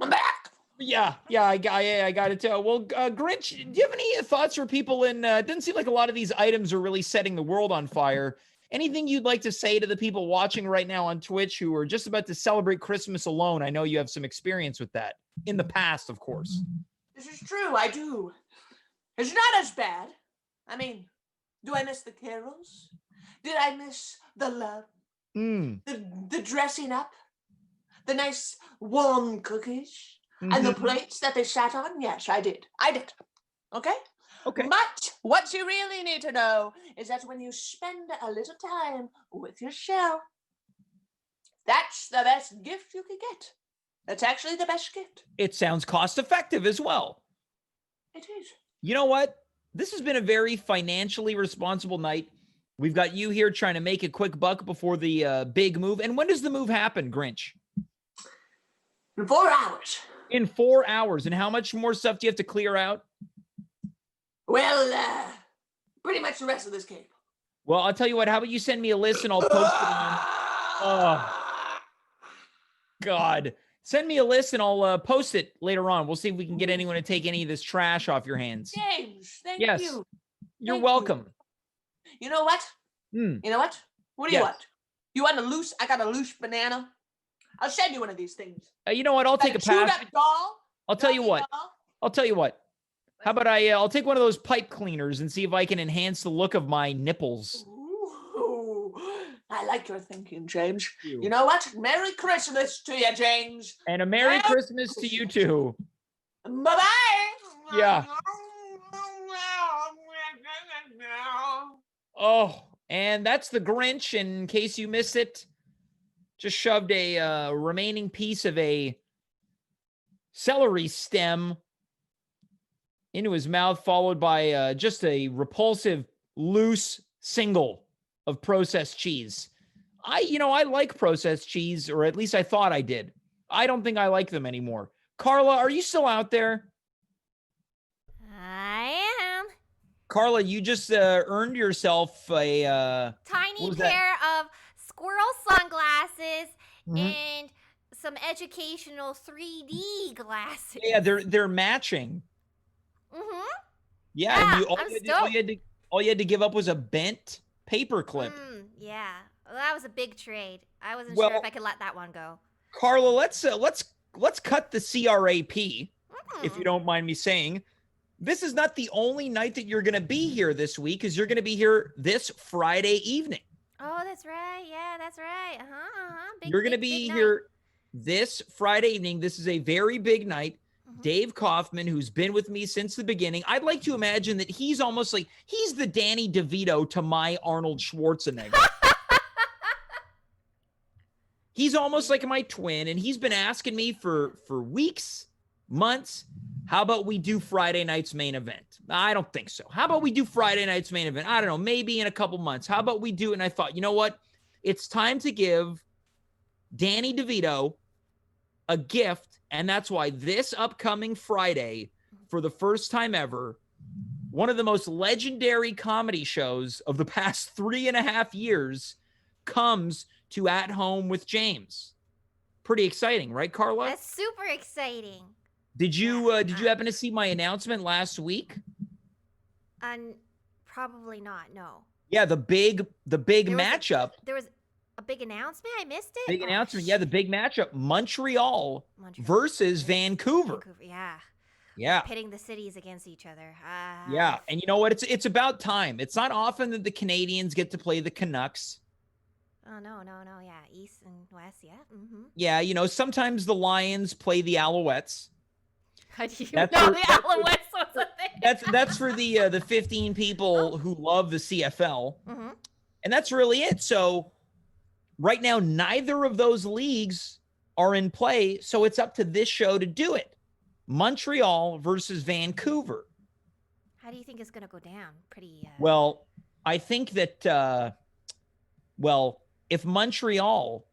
I'm back. Yeah, I got it. Well, Grinch, do you have any thoughts for people it doesn't seem like a lot of these items are really setting the world on fire. Anything you'd like to say to the people watching right now on Twitch who are just about to celebrate Christmas alone? I know you have some experience with that in the past, of course. This is true, I do. It's not as bad. I mean, do I miss the carols? Did I miss the love? The dressing up? The nice warm cookies? And the plates that they sat on? Yes, I did. Okay? Okay. But what you really need to know is that when you spend a little time with yourself, that's the best gift you can get. That's actually the best gift. It sounds cost effective as well. It is. You know what? This has been a very financially responsible night. We've got you here trying to make a quick buck before the big move. And when does the move happen, Grinch? In 4 hours. In 4 hours. And how much more stuff do you have to clear out? Well, pretty much the rest of this cable. Well, I'll tell you what. How about you send me a list and I'll post it on. Oh, God. Send me a list and I'll post it later on. We'll see if we can get anyone to take any of this trash off your hands. James, thank Yes. you. You're Thank welcome. You know what? Hmm. You know what? What do you Yes. want? You want a loose? I got a loose banana. I'll send you one of these things. You know what? I'll take a chewed pass. up doll. I'll tell you Doggy what. doll. I'll tell you what. How about I'll take one of those pipe cleaners and see if I can enhance the look of my nipples. Ooh, I like your thinking, James. You. You know what? Merry Christmas to you, James. And a Merry Christmas to you too. Bye-bye. Yeah. Oh, and that's the Grinch. In case you missed it, just shoved a remaining piece of a celery stem into his mouth, followed by just a repulsive, loose single of processed cheese. I like processed cheese, or at least I thought I did. I don't think I like them anymore. Carla, are you still out there? I am. Carla, you just earned yourself a Tiny what was that? pair of squirrel sunglasses Mhm. and some educational 3D glasses. Yeah, they're matching. Mm-hmm. Yeah, Yeah, and you I'm all you had to give up was a bent paper clip. Yeah. Well, that was a big trade. I wasn't Well- sure if I could let that one go. Carla, let's cut the CRAP, if Mm. you don't mind me saying. This is not the only night that you're going to be here this week, because you're going to be here this Friday evening. Oh, that's right. Yeah, that's right. Big, You're going to big, be big night. here this Friday evening. This is a very big night. Mhm. Dave Kaufman, who's been with me since the beginning, I'd like to imagine that he's almost like he's the Danny DeVito to my Arnold Schwarzenegger. He's almost like my twin, and he's been asking me for weeks, months, how about we do Friday night's main event? I don't think so. How about we do Friday night's main event? I don't know, maybe in a couple months. How about we do it? And I thought, you know what? It's time to give Danny DeVito a gift, and that's why this upcoming Friday, for the first time ever, one of the most legendary comedy shows of the past 3.5 years comes to At Home with James. Pretty exciting, right, Carla? That's super exciting. Did you happen to see my announcement last week? Probably not. No. Yeah, the big There was matchup. There was a big announcement. I missed it. Big Oh, announcement. Yeah, the big matchup. Montreal Montreal versus Vancouver. Yeah. Yeah. Pitting the cities against each other. Yeah. And you know what? It's about time. It's not often that the Canadians get to play the Canucks. Oh, no. Yeah. East and West. Yeah. Mm-hmm. Yeah, sometimes the Lions play the Alouettes. How do you That's know for- the Alouettes was a thing? That's for the 15 people who love the CFL. Mm-hmm. And that's really it. So right now, neither of those leagues are in play. So it's up to this show to do it. Montreal versus Vancouver. How do you think it's going to go down? Pretty. Well, I think that, if Montreal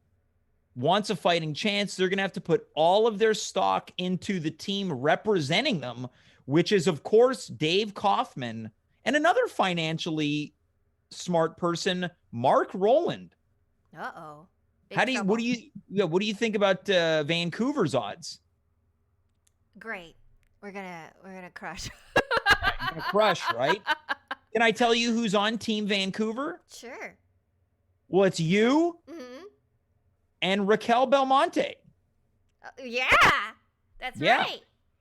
wants a fighting chance, they're going to have to put all of their stock into the team representing them, which is, of course, Dave Kaufman and another financially smart person, Mark Rowland. Uh-oh. What do you think about Vancouver's odds? Great. We're gonna crush. Gonna crush, right? Can I tell you who's on Team Vancouver? Sure. Well, it's you Mm-hmm. and Raquel Belmonte. Yeah. That's Yeah. right.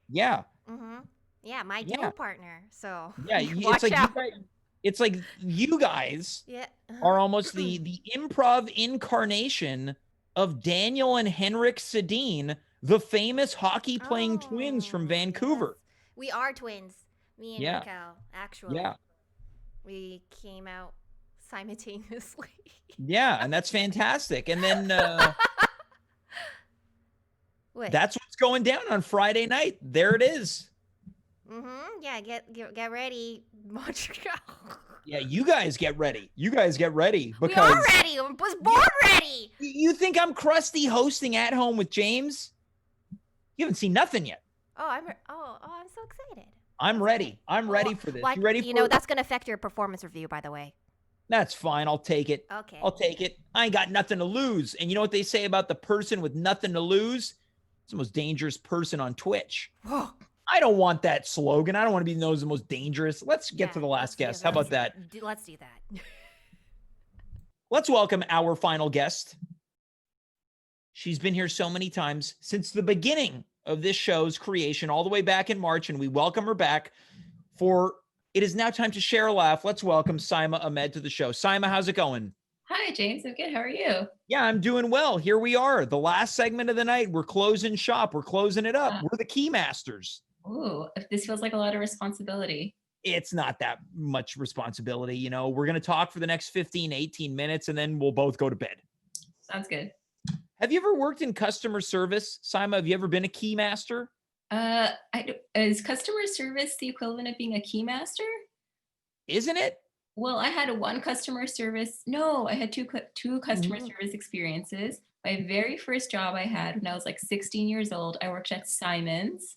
Yeah. Mm-hmm. Yeah, my Yeah. dual partner. So Yeah. watch out. It's like you guys Yeah. are almost the improv incarnation of Daniel and Henrik Sedin, the famous hockey playing twins from Vancouver. Yes. We are twins. Me and Yeah. Raquel, actually. Yeah. We came out simultaneously. Yeah. And that's fantastic. And then What? that's what's going down on Friday night. There it is. Yeah, get ready. Yeah, you guys get ready. You guys get ready We because are ready. I was born ready. you think I'm crusty hosting at home with James? You haven't seen nothing yet. I'm so excited. I'm ready. I'm ready for this. Like, You ready you for know, that's gonna affect your performance review, by the way. That's fine. I'll take it. Okay. I'll take it. I ain't got nothing to lose. And you know what they say about the person with nothing to lose? It's the most dangerous person on Twitch. Whoa. I don't want that slogan. I don't want to be known as the most dangerous. Let's get to the last guest. How about that? Let's do that. Let's welcome our final guest. She's been here so many times since the beginning of this show's creation, all the way back in March, and we welcome her back for It Is Now Time to Share a Laugh. Let's welcome Saima Ahmed to the show. Saima, how's it going? Hi, James. I'm good. How are you? Yeah, I'm doing well. Here we are. The last segment of the night. We're closing shop. We're closing it up. We're the key masters. Ooh, this feels like a lot of responsibility. It's not that much responsibility. You know, we're going to talk for the next 15, 18 minutes, and then we'll both go to bed. Sounds good. Have you ever worked in customer service? Saima, have you ever been a key master? Is customer service the equivalent of being a key master? Isn't it? Well, I had one customer service. No, I had two customer service experiences. My very first job I had when I was like 16 years old, I worked at Simon's.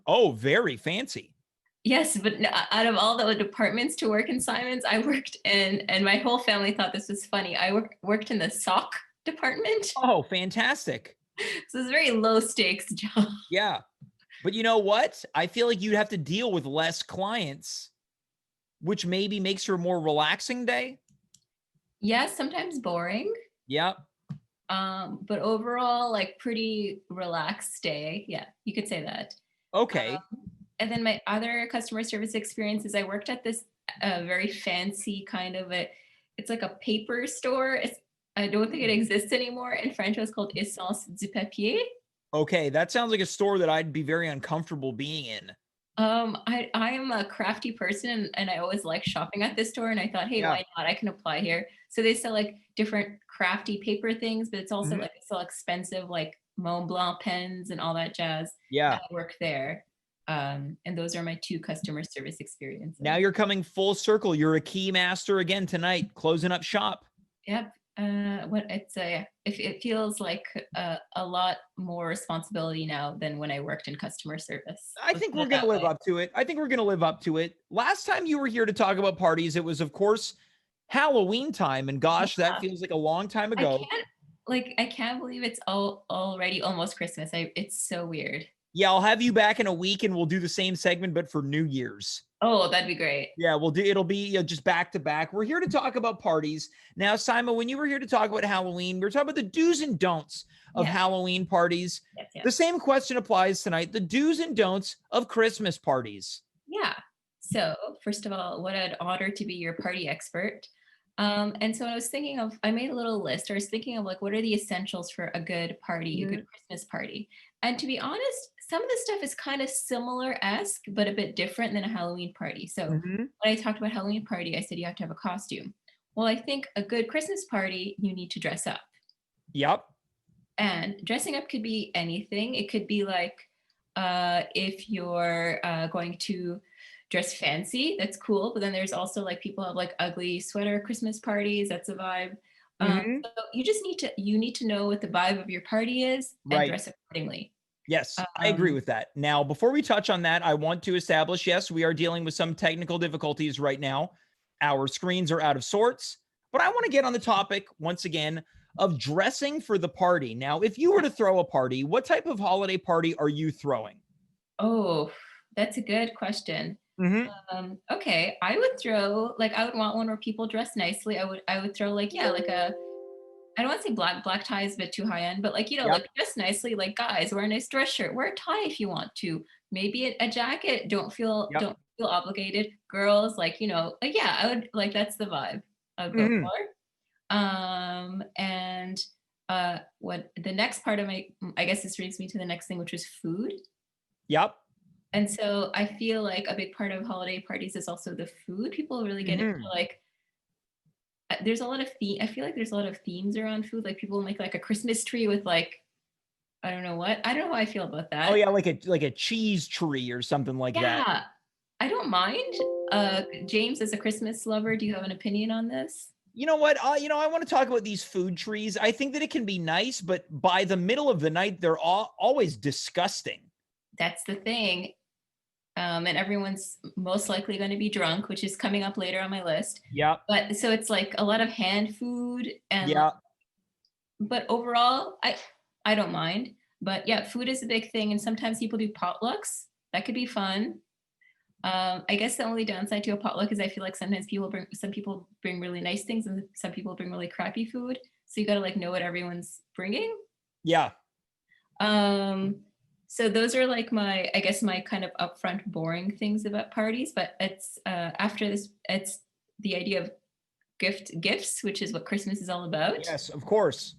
Oh, very fancy. Yes, but out of all the departments to work in Simon's, I worked in, and my whole family thought this was funny, I worked in the sock department. Oh, fantastic. So it's a very low stakes job. Yeah. But you know what? I feel like you'd have to deal with less clients, which maybe makes for a more relaxing day. Yes, sometimes boring. Yep. But overall, like pretty relaxed day. Yeah, you could say that. Okay. And then my other customer service experiences, I worked at this very fancy kind of it's like a paper store. I don't think it exists anymore. In French, it was called Essence du Papier. Okay, that sounds like a store that I'd be very uncomfortable being in. I am a crafty person and I always like shopping at this store. And I thought, hey, why not? I can apply here. So they sell like different crafty paper things, but it's also like still expensive, like Mont Blanc pens and all that jazz. Yeah. I work there. And those are my two customer service experiences. Now you're coming full circle. You're a key master again tonight, closing up shop. Yep. It feels like a lot more responsibility now than when I worked in customer service. I think we're going to live up to it. I think we're going to live up to it. Last time you were here to talk about parties, it was, of course, Halloween time. And gosh, that feels like a long time ago. I can't believe it's already almost Christmas. It's so weird. Yeah, I'll have you back in a week and we'll do the same segment, but for New Year's. Oh, that'd be great. Yeah, it'll be just back to back. We're here to talk about parties. Now, Saima, when you were here to talk about Halloween, we were talking about the do's and don'ts of Halloween parties. Yes. The same question applies tonight, the do's and don'ts of Christmas parties. Yeah. So first of all, what an honor to be your party expert. And so I was thinking I made a little list. I was thinking of like, what are the essentials for a good party, a good Christmas party? And to be honest, some of the stuff is kind of similar-esque, but a bit different than a Halloween party. So when I talked about Halloween party, I said you have to have a costume. Well, I think a good Christmas party, you need to dress up. Yep. And dressing up could be anything. It could be like if you're going to dress fancy, that's cool. But then there's also like people have like ugly sweater Christmas parties. That's a vibe. So you need to know what the vibe of your party is and dress accordingly. Yes, I agree with that. Now, before we touch on that, I want to establish, yes, we are dealing with some technical difficulties right now. Our screens are out of sorts, but I want to get on the topic once again of dressing for the party. Now, if you were to throw a party, what type of holiday party are you throwing? Oh, that's a good question. Okay, I would want one where people dress nicely. I would throw like I don't want to say black tie is a bit too high end, but like like dress nicely, like guys wear a nice dress shirt, wear a tie if you want to, maybe a jacket. Don't feel obligated. Girls, I would like that's the vibe I would go for. And what the next part of I guess this brings me to the next thing, which was food. Yep. And so I feel like a big part of holiday parties is also the food. People really get into there's a lot of I feel like there's a lot of themes around food. Like people make like a Christmas tree with like I don't know what. I don't know how I feel about that. Oh yeah, like a cheese tree or something like that. Yeah, I don't mind. James, as a Christmas lover, do you have an opinion on this? You know what? I want to talk about these food trees. I think that it can be nice, but by the middle of the night, they're always disgusting. That's the thing. And everyone's most likely going to be drunk, which is coming up later on my list. Yeah. But so it's like a lot of hand food and Yeah. but overall, I don't mind. But yeah, food is a big thing, and sometimes people do potlucks. That could be fun. I guess the only downside to a potluck is I feel like sometimes some people bring really nice things and some people bring really crappy food. So you got to like know what everyone's bringing. Yeah. So those are like I guess my kind of upfront boring things about parties. But it's after this, it's the idea of gifts, which is what Christmas is all about. Yes, of course.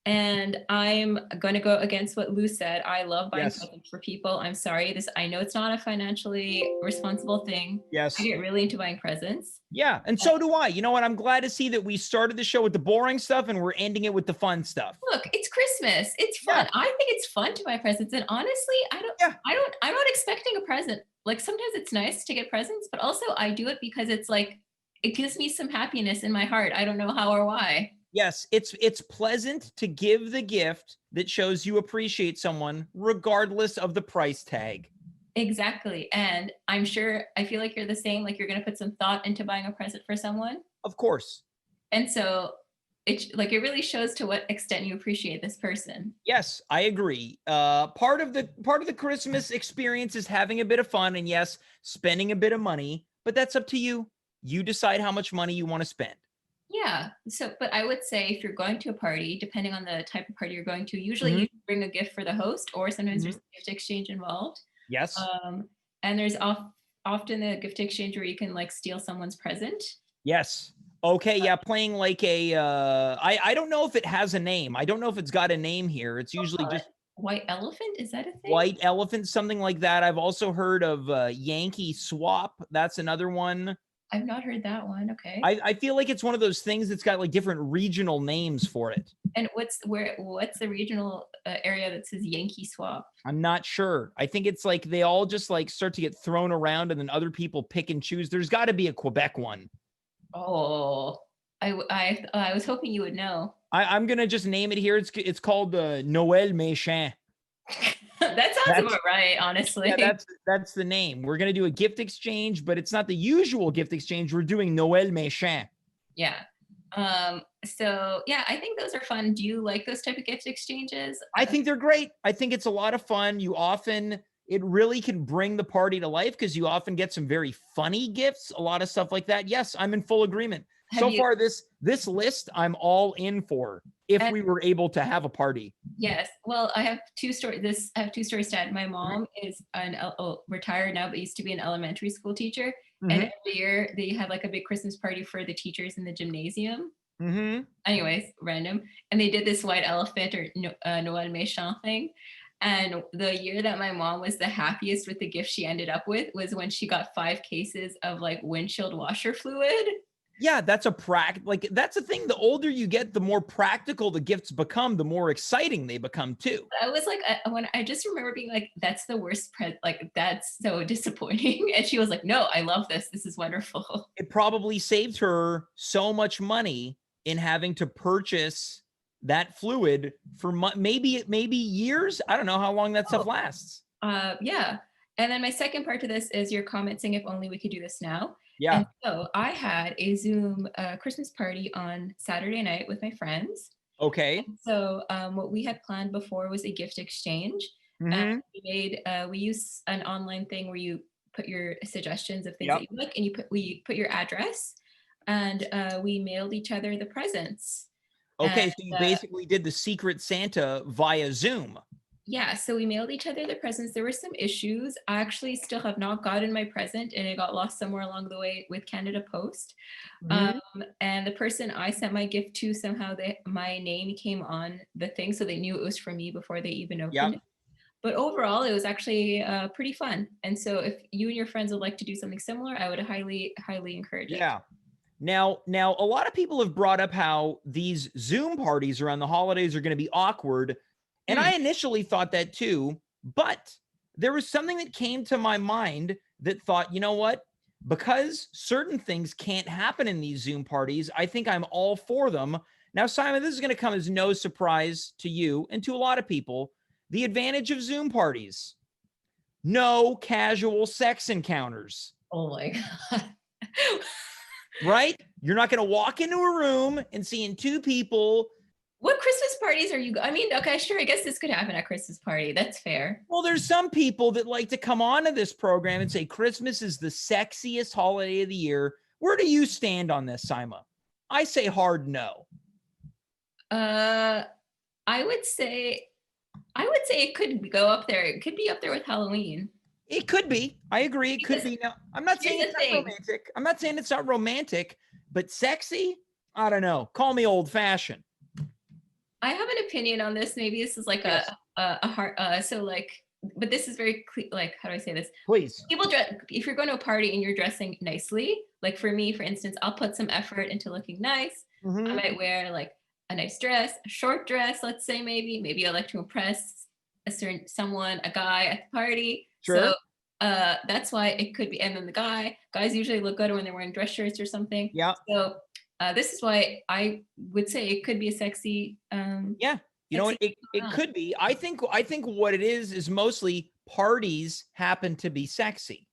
And I'm going to go against what Lou said. I love buying Yes. presents for people. I'm sorry. I know it's not a financially responsible thing. Yes. I get really into buying presents. Yeah, and so do I. You know what? I'm glad to see that we started the show with the boring stuff and we're ending it with the fun stuff. Look, it's Christmas. It's fun. Yeah. I think it's fun to buy presents. And honestly, I'm not expecting a present. Like sometimes it's nice to get presents, but also I do it because it's like, it gives me some happiness in my heart. I don't know how or why. Yes, it's pleasant to give the gift that shows you appreciate someone regardless of the price tag. Exactly. And I feel like you're the same, like you're going to put some thought into buying a present for someone. Of course. And so it really shows to what extent you appreciate this person. Yes, I agree. Part of the Christmas experience is having a bit of fun and yes, spending a bit of money, but that's up to you. You decide how much money you want to spend. Yeah. So, but I would say if you're going to a party, depending on the type of party you're going to, usually you bring a gift for the host, or sometimes there's a gift exchange involved. Yes. And there's often a gift exchange where you can like steal someone's present. Yes. Okay. Yeah. Playing like I don't know if it has a name. I don't know if it's got a name here. It's usually just White Elephant. Is that a thing? White Elephant, something like that. I've also heard of Yankee Swap. That's another one. I've not heard that one. Okay. I feel like it's one of those things that's got like different regional names for it. And what's the regional area that says Yankee Swap? I'm not sure. I think it's like they all just like start to get thrown around and then other people pick and choose. There's got to be a Quebec one. Oh, I was hoping you would know. I'm gonna just name it here. It's called Noël Méchant. That sounds about right, honestly. Yeah, that's the name. We're gonna do a gift exchange, but it's not the usual gift exchange. We're doing Noël Méchant. Yeah. So yeah, I think those are fun. Do you like those type of gift exchanges? I think they're great. I think it's a lot of fun. It really can bring the party to life because you often get some very funny gifts, a lot of stuff like that. Yes, I'm in full agreement. So far, this list I'm all in for if we were able to have a party. Yes. Well, I have two stories. I have two stories to add. My mom is retired now, but used to be an elementary school teacher. And every year they have like a big Christmas party for the teachers in the gymnasium. Anyways, random. And they did this White Elephant or Noël Méchant thing. And the year that my mom was the happiest with the gift she ended up with was when she got 5 cases of like windshield washer fluid. Yeah, that's the thing. The older you get, the more practical the gifts become, the more exciting they become too. I was like, I just remember being like, that's the worst like, that's so disappointing. And she was like, no, I love this. This is wonderful. It probably saved her so much money in having to purchase that fluid for maybe years. I don't know how long that stuff lasts. Yeah. And then my second part to this is your comment saying, if only we could do this now. Yeah. And so I had a Zoom Christmas party on Saturday night with my friends. Okay. And so what we had planned before was a gift exchange. And we use an online thing where you put your suggestions of things that you like, and we put your address, and we mailed each other the presents. Okay, And, so you basically did the Secret Santa via Zoom. Yeah, so we mailed each other the presents. There were some issues. I actually still have not gotten my present, and it got lost somewhere along the way with Canada Post. And the person I sent my gift to, somehow my name came on the thing, so they knew it was from me before they even opened it. But overall, it was actually pretty fun. And so if you and your friends would like to do something similar, I would highly, highly encourage it. Yeah. Now, a lot of people have brought up how these Zoom parties around the holidays are going to be awkward. And I initially thought that too, but there was something that came to my mind that thought, you know what? Because certain things can't happen in these Zoom parties, I think I'm all for them. Now, Simon, this is going to come as no surprise to you and to a lot of people. The advantage of Zoom parties: no casual sex encounters. Oh my God. Right? You're not going to walk into a room and seeing two people. What Christmas parties are you? I mean, okay, sure. I guess this could happen at Christmas party. That's fair. Well, there's some people that like to come onto this program and say Christmas is the sexiest holiday of the year. Where do you stand on this, Saima? I say hard no. I would say it could go up there. It could be up there with Halloween. It could be. I agree. It could Because be. Now, I'm not saying here's it's the not thing. romantic. I'm not saying it's not romantic, but sexy? I don't know. Call me old fashioned. I have an opinion on this. Maybe this is like Yes. a hard. So like, but this is very like, how do I say this? Please. People dress. If you're going to a party and you're dressing nicely, like for me, for instance, I'll put some effort into looking nice. Mhm. I might wear like a nice dress, a short dress, let's say maybe I like to impress a guy at the party. Sure. So that's why it could be. And then guys usually look good when they're wearing dress shirts or something. Yeah. So this is why I would say it could be a sexy. Yeah. You know what? It Wow. could be. I think what it is mostly parties happen to be sexy.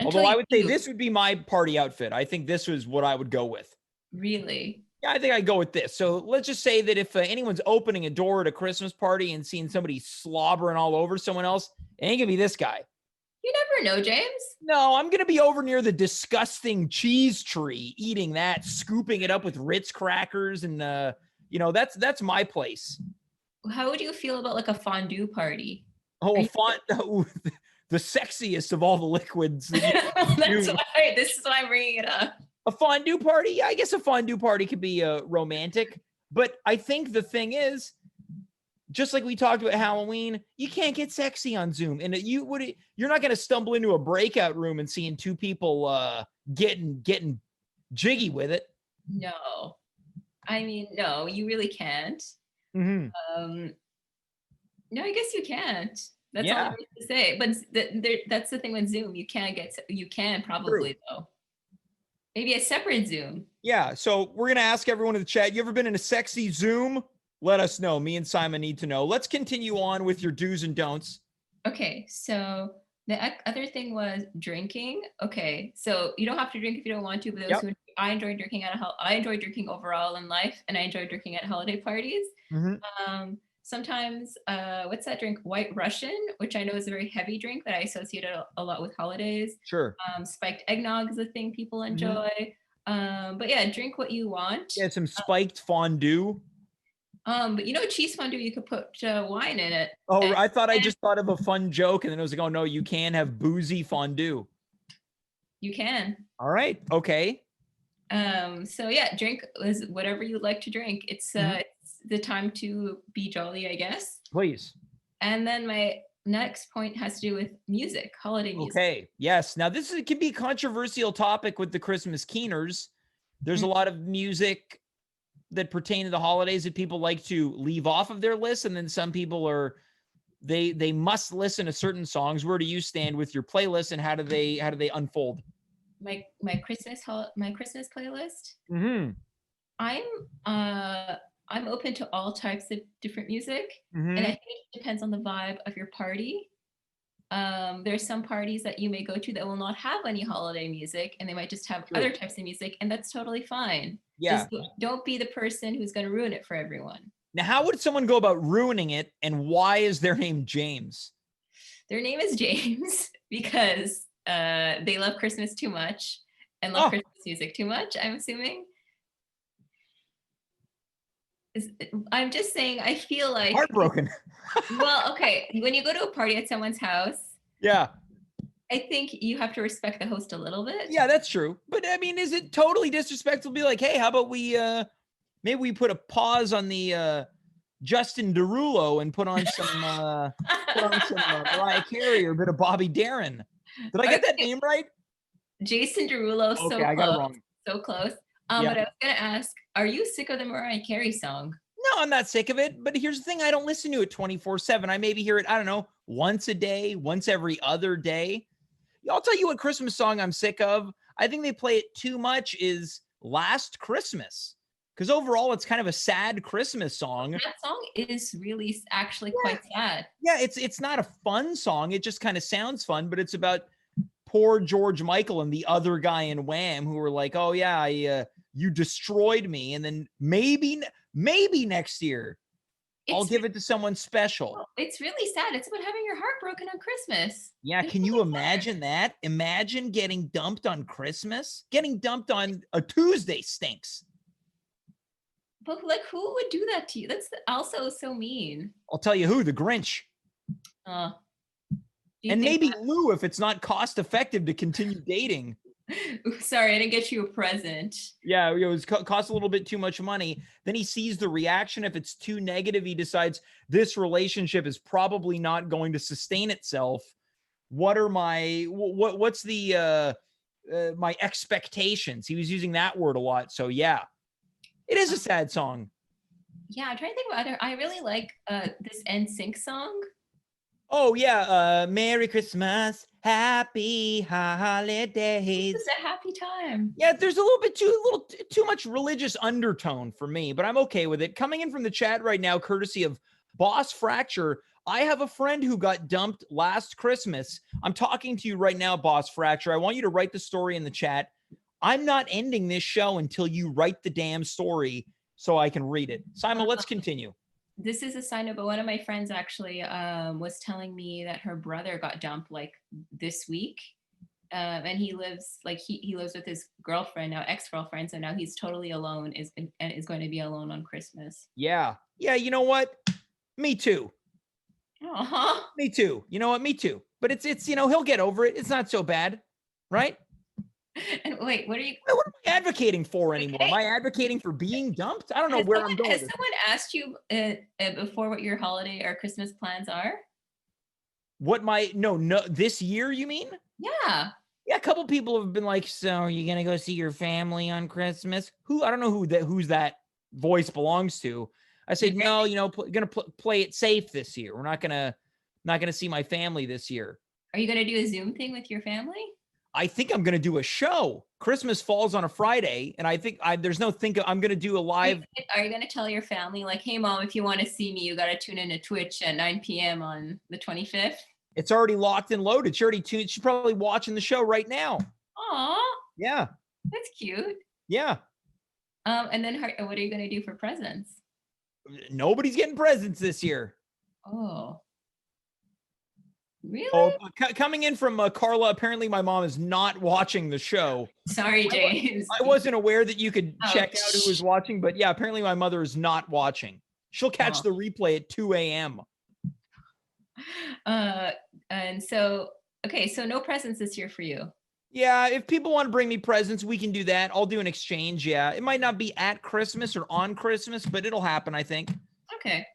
Until Although I you would say do. this would be my party outfit. I think this was what I would go with. Really? Yeah, I think I'd go with this. So let's just say that if anyone's opening a door at a Christmas party and seeing somebody slobbering all over someone else, it ain't gonna be this guy. You never know, James. No, I'm gonna be over near the disgusting cheese tree, eating that, scooping it up with Ritz crackers, and that's my place. How would you feel about like a fondue party? Oh, Are you- the sexiest of all the liquids. that you That's do. why. This is why I'm bringing it up. A fondue party? Yeah, I guess a fondue party could be romantic. But I think the thing is, just like we talked about Halloween, you can't get sexy on Zoom. And you're not going to stumble into a breakout room and seeing two people getting jiggy with it. No, I mean, no, you really can't. Mm-hmm. No, I guess you can't. That's Yeah. all there is to say. But that's the thing with Zoom. You can probably though. Maybe a separate Zoom. Yeah. So we're going to ask everyone in the chat, you ever been in a sexy Zoom? Let us know. Me and Simon need to know. Let's continue on with your do's and don'ts. Okay, so the other thing was drinking. Okay, so you don't have to drink if you don't want to, but I enjoy drinking I enjoy drinking overall in life, and I enjoy drinking at holiday parties. Mm-hmm. Sometimes, what's that drink? White Russian, which I know is a very heavy drink that I associate a lot with holidays. Sure. Spiked eggnog is a thing people enjoy. But yeah, drink what you want. Yeah, some spiked fondue. But cheese fondue, you could put wine in it. Oh, I thought I just thought of a fun joke, and then it was like, oh no, you can have boozy fondue. You can. All right. Okay. So yeah, drink is whatever you like to drink. It's the time to be jolly, I guess. Please. And then my next point has to do with music, holiday music. Okay. Yes. Now this can be a controversial topic with the Christmas keeners. There's a lot of music that pertain to the holidays that people like to leave off of their list, and then some people they must listen to certain songs. Where do you stand with your playlist, and how do they unfold? My Christmas playlist. Mm-hmm. I'm open to all types of different music, Mm-hmm. and I think it depends on the vibe of your party. There's some parties that you may go to that will not have any holiday music, and they might just have other types of music, and that's totally fine. Yeah. Just don't be the person who's going to ruin it for everyone. Now, how would someone go about ruining it, and why is their name James? Their name is James because they love Christmas too much and love Christmas music too much, I'm assuming. I'm just saying, I feel like... Heartbroken. Well, okay, when you go to a party at someone's house... Yeah. I think you have to respect the host a little bit. Yeah, that's true. But I mean, is it totally disrespectful to be like, hey, how about maybe we put a pause on the Justin Derulo and put on some Mariah Carey or a bit of Bobby Darin? Did I get that name right? Jason Derulo, okay, so I got close. it wrong. So close. Yeah. But I was gonna ask, are you sick of the Mariah Carey song? I'm not sick of it. But here's the thing. I don't listen to it 24/7. I maybe hear it, I don't know, once a day, once every other day. I'll tell you what Christmas song I'm sick of. I think they play it too much is Last Christmas. Because overall, it's kind of a sad Christmas song. That song is really actually quite sad. Yeah, it's not a fun song. It just kind of sounds fun, but it's about poor George Michael and the other guy in Wham who were like, oh yeah, you destroyed me. And then maybe next year, I'll give it to someone special. It's really sad. It's about having your heart broken on Christmas. Yeah, can you imagine that? Imagine getting dumped on Christmas. Getting dumped on a Tuesday stinks. But like, who would do that to you? That's also so mean. I'll tell you who, the Grinch. And maybe Lou, if it's not cost effective to continue dating. Sorry, I didn't get you a present. Yeah, it was cost a little bit too much money. Then he sees the reaction. If it's too negative, he decides this relationship is probably not going to sustain itself. What are what's the my expectations? He was using that word a lot. So yeah, it is a sad song. Yeah, I'm trying to think of other. I really like this NSYNC song. Oh yeah, Merry Christmas, Happy Holidays. It's a happy time. Yeah, there's a little bit too much religious undertone for me, but I'm okay with it. Coming in from the chat right now, courtesy of Boss Fracture. I have a friend who got dumped last Christmas. I'm talking to you right now, Boss Fracture. I want you to write the story in the chat. I'm not ending this show until you write the damn story so I can read it. Simon, let's continue. This is a sign of, but one of my friends actually was telling me that her brother got dumped like this week. And he lives he lives with his girlfriend now, ex-girlfriend. So now he's totally alone, is going to be alone on Christmas. Yeah. Yeah. You know what? Me too. Uh-huh. Me too. You know what? Me too. But it's he'll get over it. It's not so bad. Right? And wait, what am I advocating for anymore? Okay. Am I advocating for being dumped? I don't know where I'm going. Has someone asked you before what your holiday or Christmas plans are? What no, this year, you mean? Yeah. Yeah, a couple people have been like, so are you going to go see your family on Christmas? I don't know who's that voice belongs to. I said, no, going to play it safe this year. We're not going to see my family this year. Are you going to do a Zoom thing with your family? I think I'm going to do a show. Christmas falls on a Friday, and I think I'm going to do a live. Are you going to tell your family, like, hey, Mom, if you want to see me, you got to tune in to Twitch at 9 p.m. on the 25th? It's already locked and loaded. She's already tuned. She's probably watching the show right now. Aw. Yeah. That's cute. Yeah. And then what are you going to do for presents? Nobody's getting presents this year. Oh. Really? Oh, coming in from Carla, apparently my mom is not watching the show. Sorry, James. I wasn't aware that you could check out who was watching, but yeah, apparently my mother is not watching. She'll catch the replay at 2 a.m. And so, okay, so no presents this year for you. Yeah, if people want to bring me presents, we can do that. I'll do an exchange, yeah. It might not be at Christmas or on Christmas, but it'll happen, I think. Okay.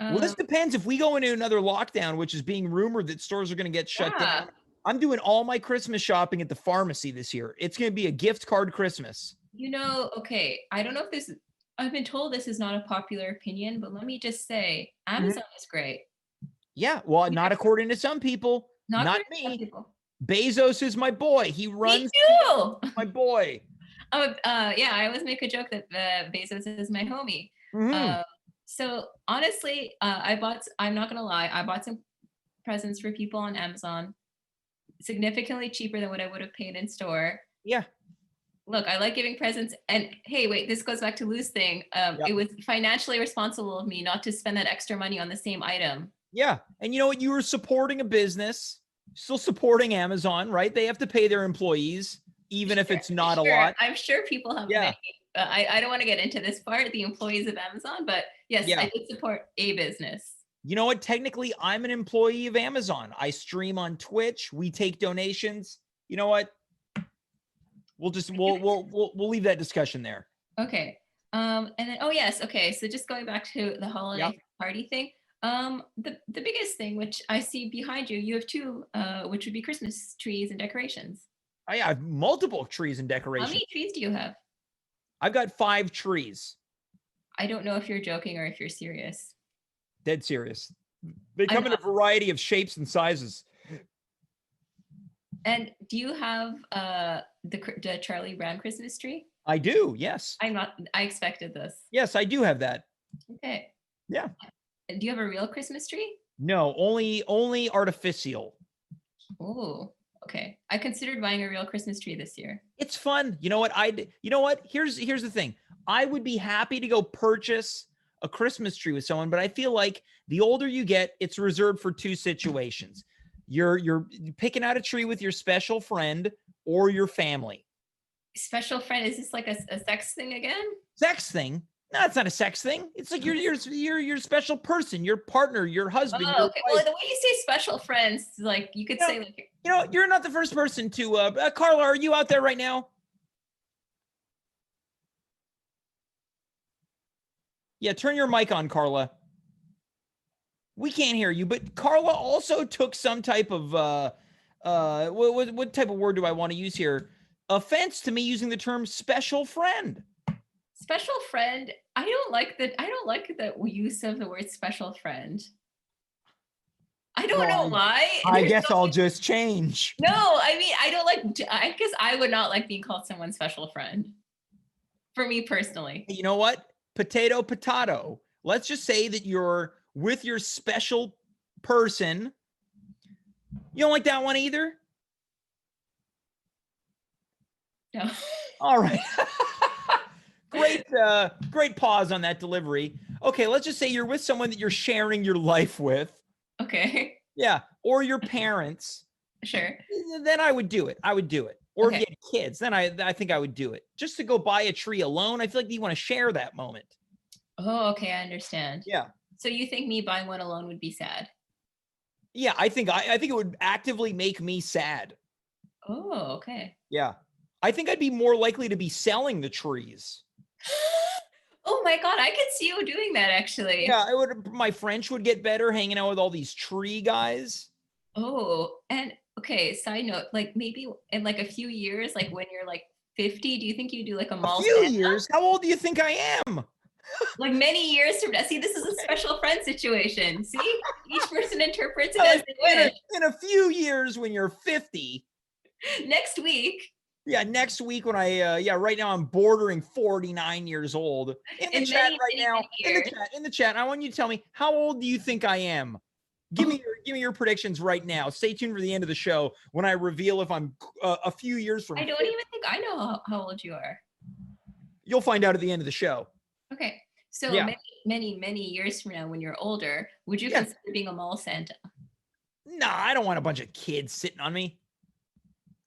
Well, this depends. If we go into another lockdown, which is being rumored that stores are going to get shut down, I'm doing all my Christmas shopping at the pharmacy this year. It's going to be a gift card Christmas. Okay, I don't know if I've been told this is not a popular opinion, but let me just say, Amazon is great. Yeah, well, not according to some people. Not me. Some people. Bezos is my boy. He runs. Me too. My boy. Yeah, I always make a joke that Bezos is my homie. Mm-hmm. So honestly, I'm not gonna lie, I bought some presents for people on Amazon, significantly cheaper than what I would have paid in store. Yeah. Look, I like giving presents, and hey, wait, this goes back to Lou's thing. It was financially responsible of me not to spend that extra money on the same item. Yeah, and you know what? You were supporting a business, still supporting Amazon, right? They have to pay their employees, even if it's not a lot. I'm sure people have many. I don't want to get into this part, the employees of Amazon, but yes, I did support a business. You know what? Technically, I'm an employee of Amazon. I stream on Twitch. We take donations. You know what? We'll leave that discussion there. Okay. And then okay. So just going back to the holiday party thing. The biggest thing, which I see behind you, you have two, which would be Christmas trees and decorations. I have multiple trees and decorations. How many trees do you have? I've got 5 trees. I don't know if you're joking or if you're serious. Dead serious. They I'm come in a variety of shapes and sizes. And do you have the Charlie Brown Christmas tree? I do, yes. I expected this. Yes, I do have that. Okay. Yeah. Do you have a real Christmas tree? No, only artificial. Oh, okay. I considered buying a real Christmas tree this year. It's fun. You know what? Here's the thing. I would be happy to go purchase a Christmas tree with someone, but I feel like the older you get, it's reserved for two situations. You're picking out a tree with your special friend or your family. Special friend, is this like a sex thing again? Sex thing? No, it's not a sex thing. It's like your special person, your partner, your husband. Oh, your okay. wife. Well, the way you say special friends, like you could say like. You know, you're not the first person to. Carla, are you out there right now? Yeah, turn your mic on, Carla. We can't hear you, but Carla also took some type of what type of word do I want to use here? Offense to me using the term special friend. Special friend. I don't like the use of the word special friend. I don't know why. I guess I'll just change. No, I mean, I guess I would not like being called someone's special friend. For me personally. You know what? Potato, potato. Let's just say that you're with your special person. You don't like that one either? No. All right. Great pause on that delivery. Okay, let's just say you're with someone that you're sharing your life with. Okay. Yeah, or your parents. Sure. Then I would do it. Or Okay. if you had kids, then I think I would do it. Just to go buy a tree alone, I feel like you want to share that moment. Oh, okay, I understand. Yeah. So you think me buying one alone would be sad? Yeah, I think it would actively make me sad. Oh, okay. Yeah. I think I'd be more likely to be selling the trees. Oh my God, I could see you doing that actually. Yeah, my French would get better hanging out with all these tree guys. Oh, and okay, side note, like maybe in like a few years, like when you're like 50, do you think you do like a mall? A few years? How old do you think I am? Like many years from now. See, this is a special friend situation. See, each person interprets it as they wish. In a few years when you're 50. Next week. Yeah, next week when right now I'm bordering 49 years old. In the chat right now, in the chat, I want you to tell me, how old do you think I am? Give me your predictions right now. Stay tuned for the end of the show when I reveal if I'm a few years from. I don't even think I know how old you are. You'll find out at the end of the show. Okay, so Yeah. many years from now, when you're older, would you consider being a mall Santa? Nah, I don't want a bunch of kids sitting on me.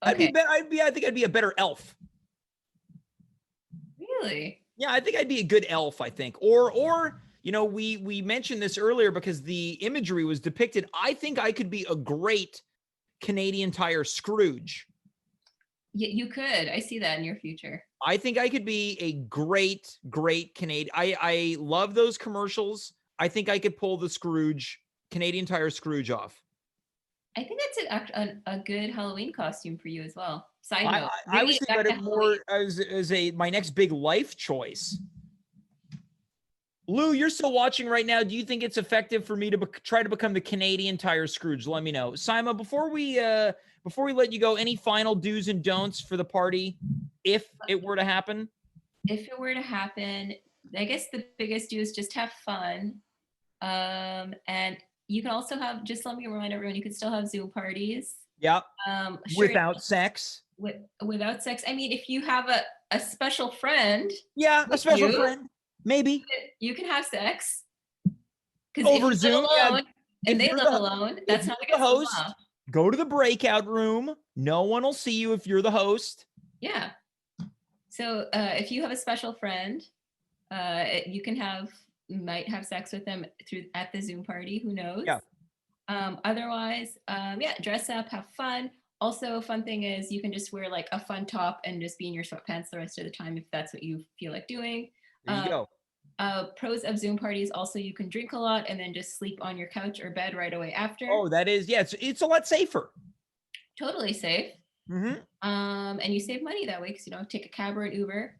Okay. I think I'd be a better elf. Really? Yeah, I think I'd be a good elf, I think. Or you know, we mentioned this earlier because the imagery was depicted. I think I could be a great Canadian Tire Scrooge. Yeah, you could. I see that in your future. I think I could be a great Canadian. I love those commercials. I think I could pull the Canadian Tire Scrooge off. I think that's a good Halloween costume for you as well. Side note. I was thinking about it more as my next big life choice. Lou, you're still watching right now. Do you think it's effective for me to try to become the Canadian Tire Scrooge? Let me know. Saima, before we let you go, any final do's and don'ts for the party if it were to happen? If it were to happen, I guess the biggest do is just have fun. And you can also have, just let me remind everyone, you can still have Zoom parties. Yeah. Sure, without sex. Without sex. I mean, if you have a special friend. Yeah, a special friend. Maybe. You can have sex. Over Zoom. Alone, and they live alone. That's not against the host. Law. Go to the breakout room. No one will see you if you're the host. Yeah. So if you have a special friend, you might have sex with them at the Zoom party. Who knows? Yeah. Otherwise, dress up, have fun. Also, a fun thing is you can just wear like a fun top and just be in your sweatpants the rest of the time if that's what you feel like doing. There you go. Pros of Zoom parties, also you can drink a lot and then just sleep on your couch or bed right away after. Oh, that is, yeah, it's a lot safer. Totally safe. Mm-hmm. And you save money that way because you don't take a cab or an Uber.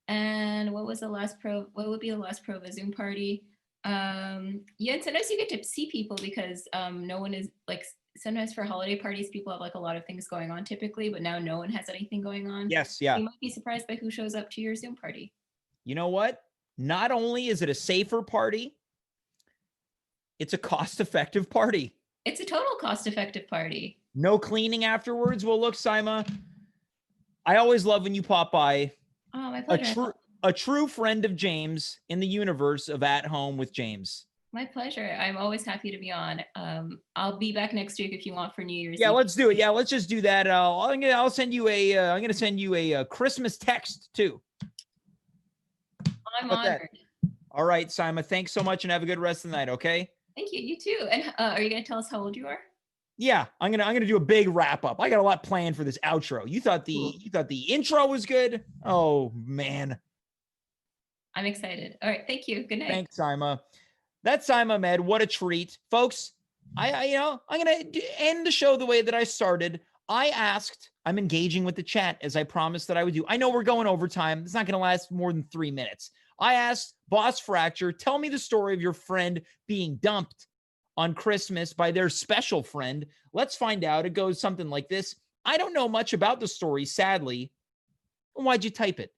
And what would be the last pro of a Zoom party? Yeah, and sometimes you get to see people because no one is like, sometimes for holiday parties, people have like a lot of things going on typically, but now no one has anything going on. Yes, yeah. You might be surprised by who shows up to your Zoom party. You know what? Not only is it a safer party, it's a cost-effective party. It's a total cost-effective party. No cleaning afterwards. Well, look, Saima, I always love when you pop by. Oh, my pleasure. A true friend of James in the universe of At Home with James. My pleasure. I'm always happy to be on. I'll be back next week if you want for New Year's. Yeah, Eve. let's do it. Yeah, let's just do that. I'll send you I'm gonna send you a Christmas text too. I'm honored. All right, Saima. Thanks so much, and have a good rest of the night. Okay. Thank you. You too. And are you gonna tell us how old you are? Yeah, I'm gonna do a big wrap up. I got a lot planned for this outro. You thought the intro was good? Oh man. I'm excited. All right, thank you. Good night. Thanks, Saima. That's Saima Ahmed. What a treat, folks. I'm gonna end the show the way that I started. I'm engaging with the chat as I promised that I would do. I know we're going overtime. It's not gonna last more than 3 minutes. I asked Boss Fracture, tell me the story of your friend being dumped on Christmas by their special friend. Let's find out. It goes something like this. I don't know much about the story, sadly. Why'd you type it?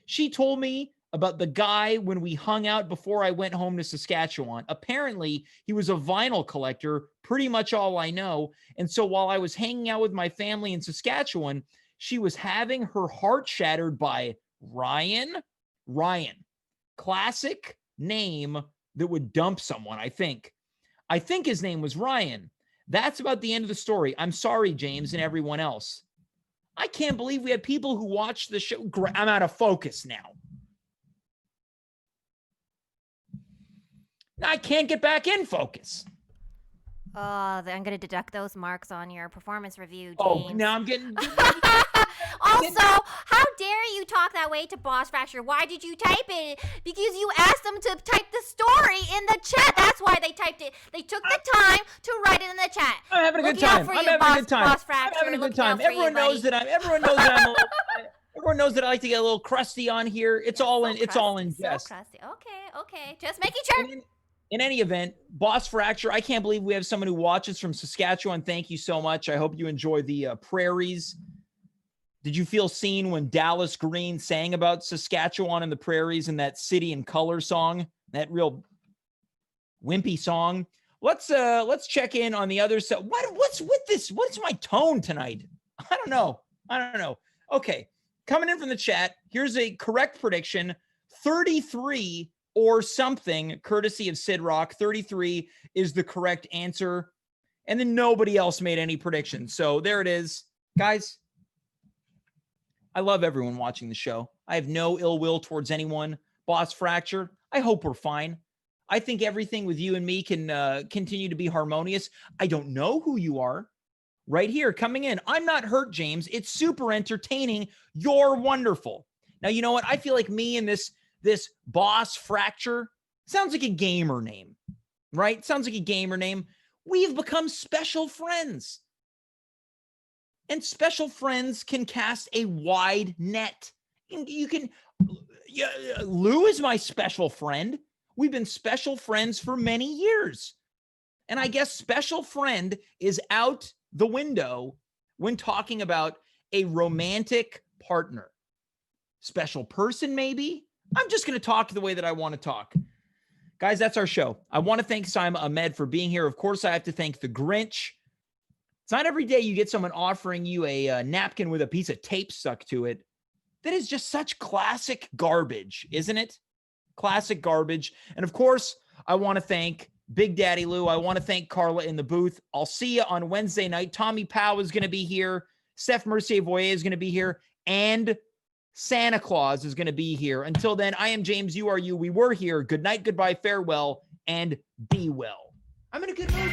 She told me about the guy when we hung out before I went home to Saskatchewan. Apparently, he was a vinyl collector, pretty much all I know. And so while I was hanging out with my family in Saskatchewan, she was having her heart shattered by Ryan. Classic name that would dump someone, I think. I think his name was Ryan. That's about the end of the story. I'm sorry, James and everyone else. I can't believe we had people who watched the show. I'm out of focus now. I can't get back in focus. Oh, I'm going to deduct those marks on your performance review, James. Oh, now I'm getting... Also, how dare you talk that way to Boss Fracture? Why did you type it? Because you asked them to type the story in the chat. That's why they typed it. They took the time to write it in the chat. I'm having a good time. I'm having a good time. Boss Fracture. I'm having a good time. Everyone knows that everyone knows that I like to get a little crusty on here. It's all in jest. So crusty. Okay. Just making sure. In any event, Boss Fracture, I can't believe we have someone who watches from Saskatchewan. Thank you so much. I hope you enjoy the prairies. Did you feel seen when Dallas Green sang about Saskatchewan and the prairies in that City in Color song? That real wimpy song. Let's check in on the other side. What's with this? What's my tone tonight? I don't know. Okay, coming in from the chat, here's a correct prediction. 33 or something, courtesy of Sid Rock. 33 is the correct answer. And then nobody else made any predictions. So there it is. Guys, I love everyone watching the show. I have no ill will towards anyone. Boss Fracture, I hope we're fine. I think everything with you and me can continue to be harmonious. I don't know who you are. Right here, coming in. I'm not hurt, James. It's super entertaining. You're wonderful. Now, you know what? I feel like me and this Boss Fracture sounds like a gamer name, right? Sounds like a gamer name. We've become special friends. And special friends can cast a wide net. Lou is my special friend. We've been special friends for many years. And I guess special friend is out the window when talking about a romantic partner. Special person, maybe? I'm just going to talk the way that I want to talk. Guys, that's our show. I want to thank Saima Ahmed for being here. Of course, I have to thank the Grinch. It's not every day you get someone offering you a napkin with a piece of tape stuck to it. That is just such classic garbage, isn't it? Classic garbage. And of course, I want to thank Big Daddy Lou. I want to thank Carla in the booth. I'll see you on Wednesday night. Tommy Powell is going to be here. Steph Mercier-Voyer is going to be here. And Santa Claus is going to be here. Until then, I am James. You are you. We were here. Good night, goodbye, farewell, and be well. I'm in a good mood.